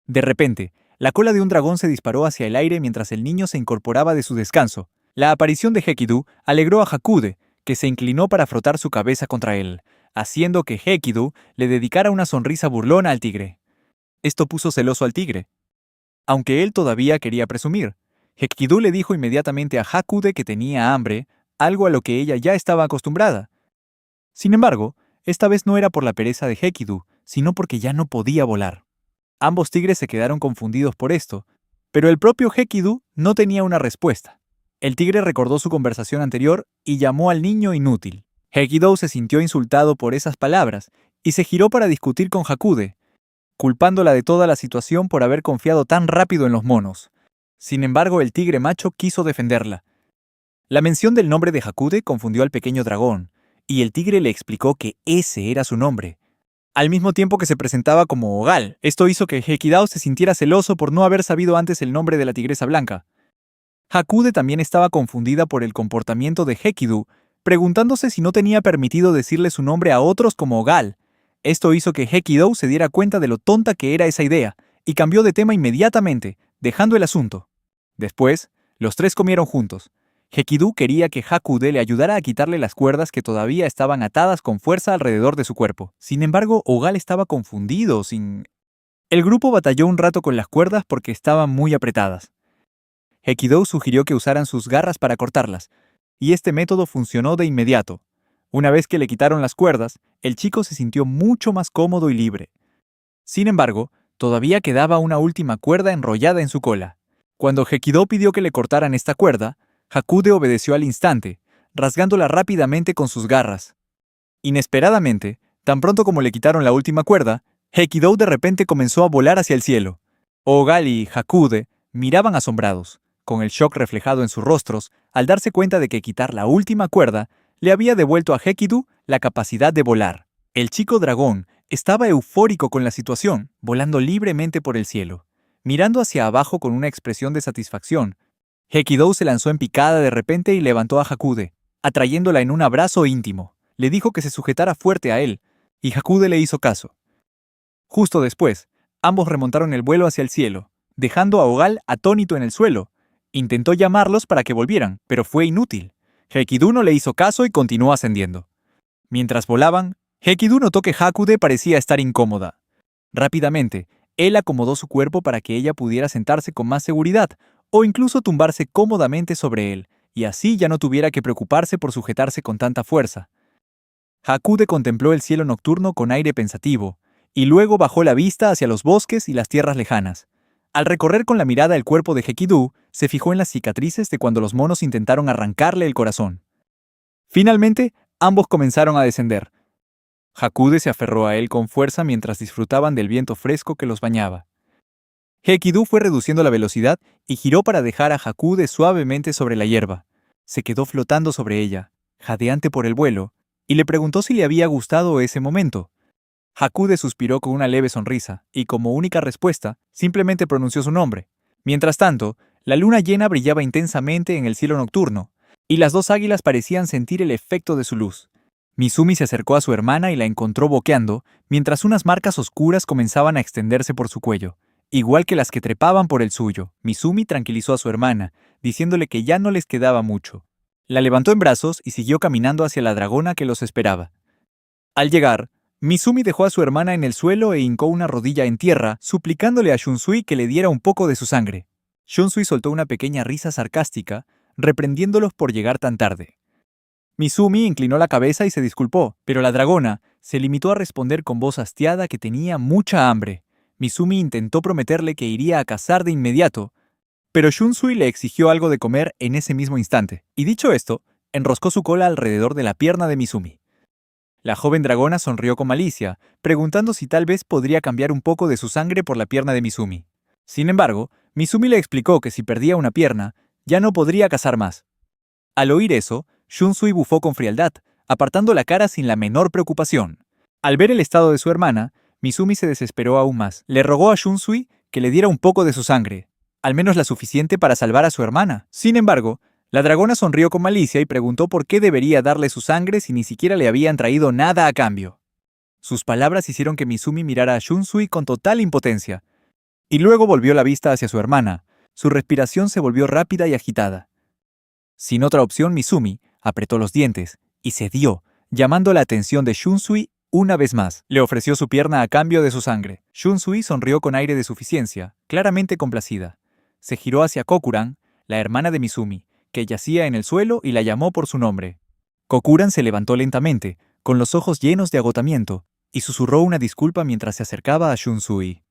De repente, la cola de un dragón se disparó hacia el aire mientras el niño se incorporaba de su descanso. La aparición de Hekidu alegró a Hakude, que se inclinó para frotar su cabeza contra él, haciendo que Hekidu le dedicara una sonrisa burlona al tigre. Esto puso celoso al tigre, aunque él todavía quería presumir. Hekidu le dijo inmediatamente a Hakude que tenía hambre, algo a lo que ella ya estaba acostumbrada. Sin embargo, esta vez no era por la pereza de Hekidu, sino porque ya no podía volar. Ambos tigres se quedaron confundidos por esto, pero el propio Hekidu no tenía una respuesta. El tigre recordó su conversación anterior y llamó al niño inútil. Hekidu se sintió insultado por esas palabras y se giró para discutir con Hakude, culpándola de toda la situación por haber confiado tan rápido en los monos. Sin embargo, el tigre macho quiso defenderla. La mención del nombre de Hakude confundió al pequeño dragón, y el tigre le explicó que ese era su nombre, al mismo tiempo que se presentaba como Ogal. Esto hizo que Hekidu se sintiera celoso por no haber sabido antes el nombre de la tigresa blanca. Hakude también estaba confundida por el comportamiento de Hekidu, preguntándose si no tenía permitido decirle su nombre a otros como Ogal. Esto hizo que Hekidu se diera cuenta de lo tonta que era esa idea, y cambió de tema inmediatamente, dejando el asunto. Después, los tres comieron juntos. Hekidu quería que Hakude le ayudara a quitarle las cuerdas que todavía estaban atadas con fuerza alrededor de su cuerpo. Sin embargo, Ogal estaba confundido, El grupo batalló un rato con las cuerdas porque estaban muy apretadas. Hekidu sugirió que usaran sus garras para cortarlas, y este método funcionó de inmediato. Una vez que le quitaron las cuerdas, el chico se sintió mucho más cómodo y libre. Sin embargo, todavía quedaba una última cuerda enrollada en su cola. Cuando Hekidu pidió que le cortaran esta cuerda, Hakude obedeció al instante, rasgándola rápidamente con sus garras. Inesperadamente, tan pronto como le quitaron la última cuerda, Hekidu de repente comenzó a volar hacia el cielo. Ogal y Hakude miraban asombrados, con el shock reflejado en sus rostros, al darse cuenta de que quitar la última cuerda le había devuelto a Hekidu la capacidad de volar. El chico dragón estaba eufórico con la situación, volando libremente por el cielo, mirando hacia abajo con una expresión de satisfacción. Hekidu se lanzó en picada de repente y levantó a Hakude, atrayéndola en un abrazo íntimo. Le dijo que se sujetara fuerte a él, y Hakude le hizo caso. Justo después, ambos remontaron el vuelo hacia el cielo, dejando a Ogal atónito en el suelo. Intentó llamarlos para que volvieran, pero fue inútil. Hekidu no le hizo caso y continuó ascendiendo. Mientras volaban, Hekidu notó que Hakude parecía estar incómoda. Rápidamente, él acomodó su cuerpo para que ella pudiera sentarse con más seguridad, o incluso tumbarse cómodamente sobre él, y así ya no tuviera que preocuparse por sujetarse con tanta fuerza. Hakude contempló el cielo nocturno con aire pensativo, y luego bajó la vista hacia los bosques y las tierras lejanas. Al recorrer con la mirada el cuerpo de Hekidu, se fijó en las cicatrices de cuando los monos intentaron arrancarle el corazón. Finalmente, ambos comenzaron a descender. Hakude se aferró a él con fuerza mientras disfrutaban del viento fresco que los bañaba. Hekidu fue reduciendo la velocidad y giró para dejar a Hakude suavemente sobre la hierba. Se quedó flotando sobre ella, jadeante por el vuelo, y le preguntó si le había gustado ese momento. Hakude suspiró con una leve sonrisa, y como única respuesta, simplemente pronunció su nombre. Mientras tanto, la luna llena brillaba intensamente en el cielo nocturno, y las dos águilas parecían sentir el efecto de su luz. Mizumi se acercó a su hermana y la encontró boqueando, mientras unas marcas oscuras comenzaban a extenderse por su cuello, igual que las que trepaban por el suyo. Mizumi tranquilizó a su hermana, diciéndole que ya no les quedaba mucho. La levantó en brazos y siguió caminando hacia la dragona que los esperaba. Al llegar, Mizumi dejó a su hermana en el suelo e hincó una rodilla en tierra, suplicándole a Shunsui que le diera un poco de su sangre. Shunsui soltó una pequeña risa sarcástica, reprendiéndolos por llegar tan tarde. Mizumi inclinó la cabeza y se disculpó, pero la dragona se limitó a responder con voz hastiada que tenía mucha hambre. Mizumi intentó prometerle que iría a cazar de inmediato, pero Shunsui le exigió algo de comer en ese mismo instante, y dicho esto, enroscó su cola alrededor de la pierna de Mizumi. La joven dragona sonrió con malicia, preguntando si tal vez podría cambiar un poco de su sangre por la pierna de Mizumi. Sin embargo, Mizumi le explicó que si perdía una pierna, ya no podría cazar más. Al oír eso, Shunsui bufó con frialdad, apartando la cara sin la menor preocupación. Al ver el estado de su hermana, Mizumi se desesperó aún más. Le rogó a Shunsui que le diera un poco de su sangre, al menos la suficiente para salvar a su hermana. Sin embargo, la dragona sonrió con malicia y preguntó por qué debería darle su sangre si ni siquiera le habían traído nada a cambio. Sus palabras hicieron que Mizumi mirara a Shunsui con total impotencia, y luego volvió la vista hacia su hermana. Su respiración se volvió rápida y agitada. Sin otra opción, Mizumi apretó los dientes y cedió, llamando la atención de Shunsui una vez más. Le ofreció su pierna a cambio de su sangre. Shunsui sonrió con aire de suficiencia, claramente complacida. Se giró hacia Kokuran, la hermana de Mizumi, que yacía en el suelo, y la llamó por su nombre. Kokuran se levantó lentamente, con los ojos llenos de agotamiento, y susurró una disculpa mientras se acercaba a Shunsui.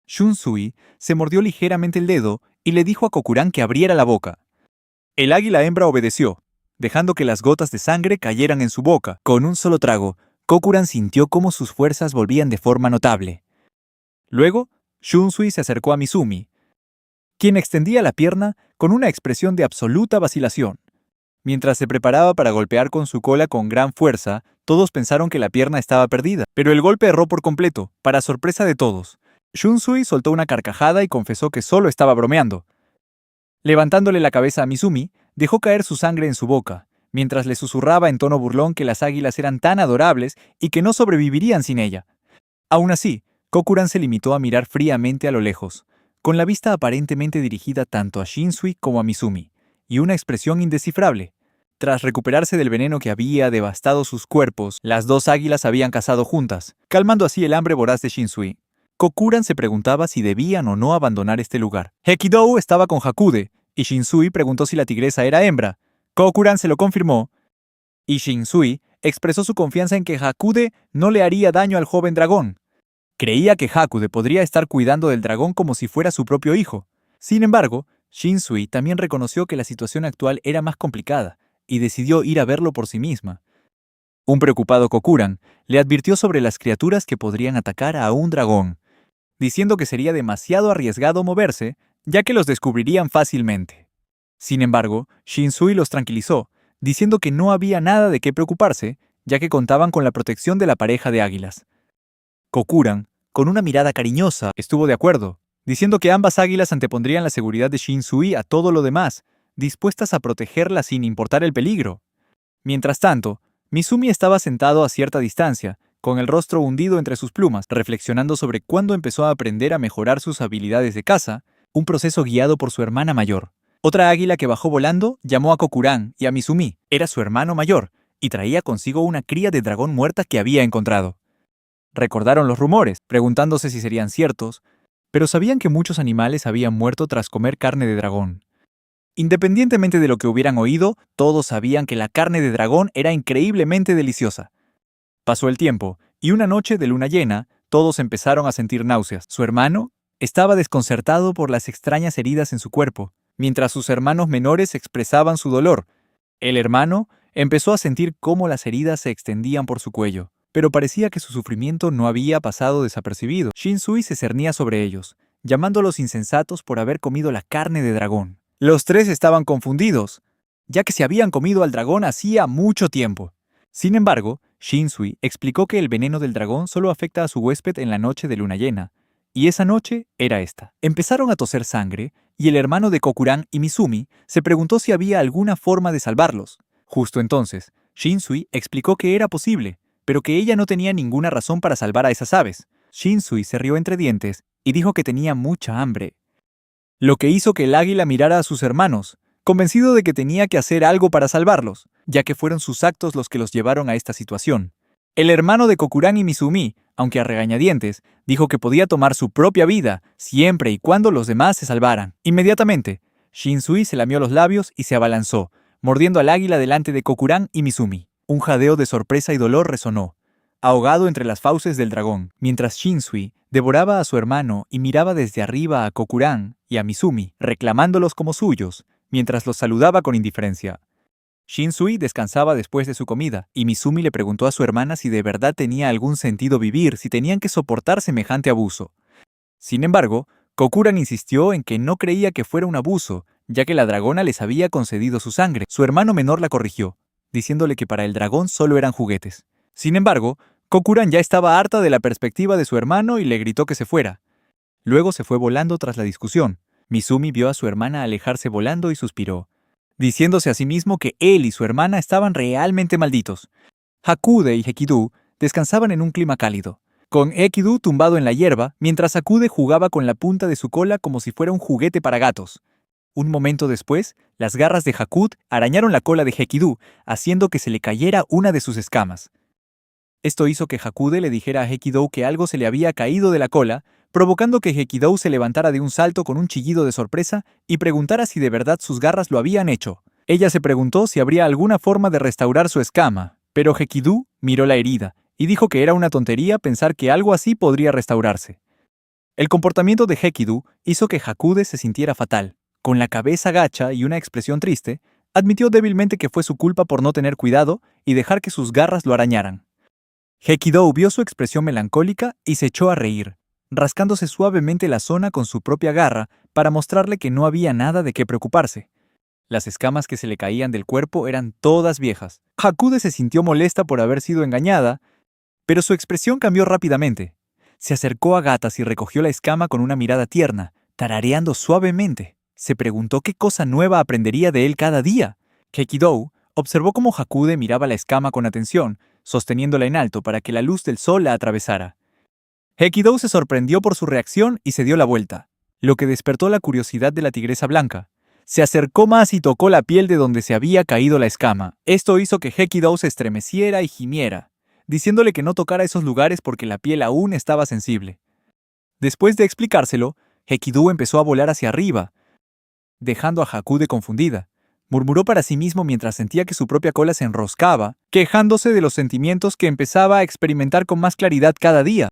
Shunsui se mordió ligeramente el dedo y le dijo a Kokuran que abriera la boca. El águila hembra obedeció, dejando que las gotas de sangre cayeran en su boca. Con un solo trago, Kokuran sintió cómo sus fuerzas volvían de forma notable. Luego, Shunsui se acercó a Mizumi, quien extendía la pierna con una expresión de absoluta vacilación. Mientras se preparaba para golpear con su cola con gran fuerza, todos pensaron que la pierna estaba perdida, pero el golpe erró por completo, para sorpresa de todos. Shunsui soltó una carcajada y confesó que solo estaba bromeando. Levantándole la cabeza a Mizumi, dejó caer su sangre en su boca, mientras le susurraba en tono burlón que las águilas eran tan adorables y que no sobrevivirían sin ella. Aún así, Kokuran se limitó a mirar fríamente a lo lejos, con la vista aparentemente dirigida tanto a Shunsui como a Mizumi, y una expresión indescifrable. Tras recuperarse del veneno que había devastado sus cuerpos, las dos águilas habían cazado juntas, calmando así el hambre voraz de Shunsui. Kokuran se preguntaba si debían o no abandonar este lugar. Hekidou estaba con Hakude, y Shunsui preguntó si la tigresa era hembra. Kokuran se lo confirmó, y Shunsui expresó su confianza en que Hakude no le haría daño al joven dragón. Creía que Hakude podría estar cuidando del dragón como si fuera su propio hijo. Sin embargo, Shunsui también reconoció que la situación actual era más complicada, y decidió ir a verlo por sí misma. Un preocupado Kokuran le advirtió sobre las criaturas que podrían atacar a un dragón, diciendo que sería demasiado arriesgado moverse, ya que los descubrirían fácilmente. Sin embargo, Shunsui los tranquilizó, diciendo que no había nada de qué preocuparse, ya que contaban con la protección de la pareja de águilas. Kokuran, con una mirada cariñosa, estuvo de acuerdo, diciendo que ambas águilas antepondrían la seguridad de Shunsui a todo lo demás, dispuestas a protegerla sin importar el peligro. Mientras tanto, Mizumi estaba sentado a cierta distancia, con el rostro hundido entre sus plumas, reflexionando sobre cuándo empezó a aprender a mejorar sus habilidades de caza, un proceso guiado por su hermana mayor. Otra águila que bajó volando llamó a Kokuran y a Mizumi. Era su hermano mayor, y traía consigo una cría de dragón muerta que había encontrado. Recordaron los rumores, preguntándose si serían ciertos, pero sabían que muchos animales habían muerto tras comer carne de dragón. Independientemente de lo que hubieran oído, todos sabían que la carne de dragón era increíblemente deliciosa. Pasó el tiempo, y una noche de luna llena, todos empezaron a sentir náuseas. Su hermano estaba desconcertado por las extrañas heridas en su cuerpo, mientras sus hermanos menores expresaban su dolor. El hermano empezó a sentir cómo las heridas se extendían por su cuello, pero parecía que su sufrimiento no había pasado desapercibido. Shunsui se cernía sobre ellos, llamándolos insensatos por haber comido la carne de dragón. Los tres estaban confundidos, ya que se habían comido al dragón hacía mucho tiempo. Sin embargo, Shunsui explicó que el veneno del dragón solo afecta a su huésped en la noche de luna llena, y esa noche era esta. Empezaron a toser sangre, y el hermano de Kokuran y Mizumi se preguntó si había alguna forma de salvarlos. Justo entonces, Shunsui explicó que era posible, pero que ella no tenía ninguna razón para salvar a esas aves. Shunsui se rió entre dientes y dijo que tenía mucha hambre, lo que hizo que el águila mirara a sus hermanos, convencido de que tenía que hacer algo para salvarlos, ya que fueron sus actos los que los llevaron a esta situación. El hermano de Kokuran y Mizumi, aunque a regañadientes, dijo que podía tomar su propia vida siempre y cuando los demás se salvaran. Inmediatamente, Shunsui se lamió los labios y se abalanzó, mordiendo al águila delante de Kokuran y Mizumi. Un jadeo de sorpresa y dolor resonó, ahogado entre las fauces del dragón, mientras Shunsui devoraba a su hermano y miraba desde arriba a Kokuran y a Mizumi, reclamándolos como suyos, mientras los saludaba con indiferencia. Shunsui descansaba después de su comida, y Mizumi le preguntó a su hermana si de verdad tenía algún sentido vivir, si tenían que soportar semejante abuso. Sin embargo, Kokuran insistió en que no creía que fuera un abuso, ya que la dragona les había concedido su sangre. Su hermano menor la corrigió, diciéndole que para el dragón solo eran juguetes. Sin embargo, Kokuran ya estaba harta de la perspectiva de su hermano y le gritó que se fuera. Luego se fue volando tras la discusión. Mizumi vio a su hermana alejarse volando y suspiró, diciéndose a sí mismo que él y su hermana estaban realmente malditos. Hakude y Hekidu descansaban en un clima cálido, con Hekidu tumbado en la hierba, mientras Hakude jugaba con la punta de su cola como si fuera un juguete para gatos. Un momento después, las garras de Hakud arañaron la cola de Hekidu, haciendo que se le cayera una de sus escamas. Esto hizo que Hakude le dijera a Hekidou que algo se le había caído de la cola, provocando que Hekidou se levantara de un salto con un chillido de sorpresa y preguntara si de verdad sus garras lo habían hecho. Ella se preguntó si habría alguna forma de restaurar su escama, pero Hekidou miró la herida y dijo que era una tontería pensar que algo así podría restaurarse. El comportamiento de Hekidou hizo que Hakude se sintiera fatal. Con la cabeza gacha y una expresión triste, admitió débilmente que fue su culpa por no tener cuidado y dejar que sus garras lo arañaran. Hekidou vio su expresión melancólica y se echó a reír, rascándose suavemente la zona con su propia garra para mostrarle que no había nada de qué preocuparse. Las escamas que se le caían del cuerpo eran todas viejas. Hakude se sintió molesta por haber sido engañada, pero su expresión cambió rápidamente. Se acercó a Gatas y recogió la escama con una mirada tierna, tarareando suavemente. Se preguntó qué cosa nueva aprendería de él cada día. Hekidou observó cómo Hakude miraba la escama con atención, sosteniéndola en alto para que la luz del sol la atravesara. Hekidou se sorprendió por su reacción y se dio la vuelta, lo que despertó la curiosidad de la tigresa blanca. Se acercó más y tocó la piel de donde se había caído la escama. Esto hizo que Hekidou se estremeciera y gimiera, diciéndole que no tocara esos lugares porque la piel aún estaba sensible. Después de explicárselo, Hekidou empezó a volar hacia arriba, dejando a Hakude confundida. Murmuró para sí mismo mientras sentía que su propia cola se enroscaba, quejándose de los sentimientos que empezaba a experimentar con más claridad cada día.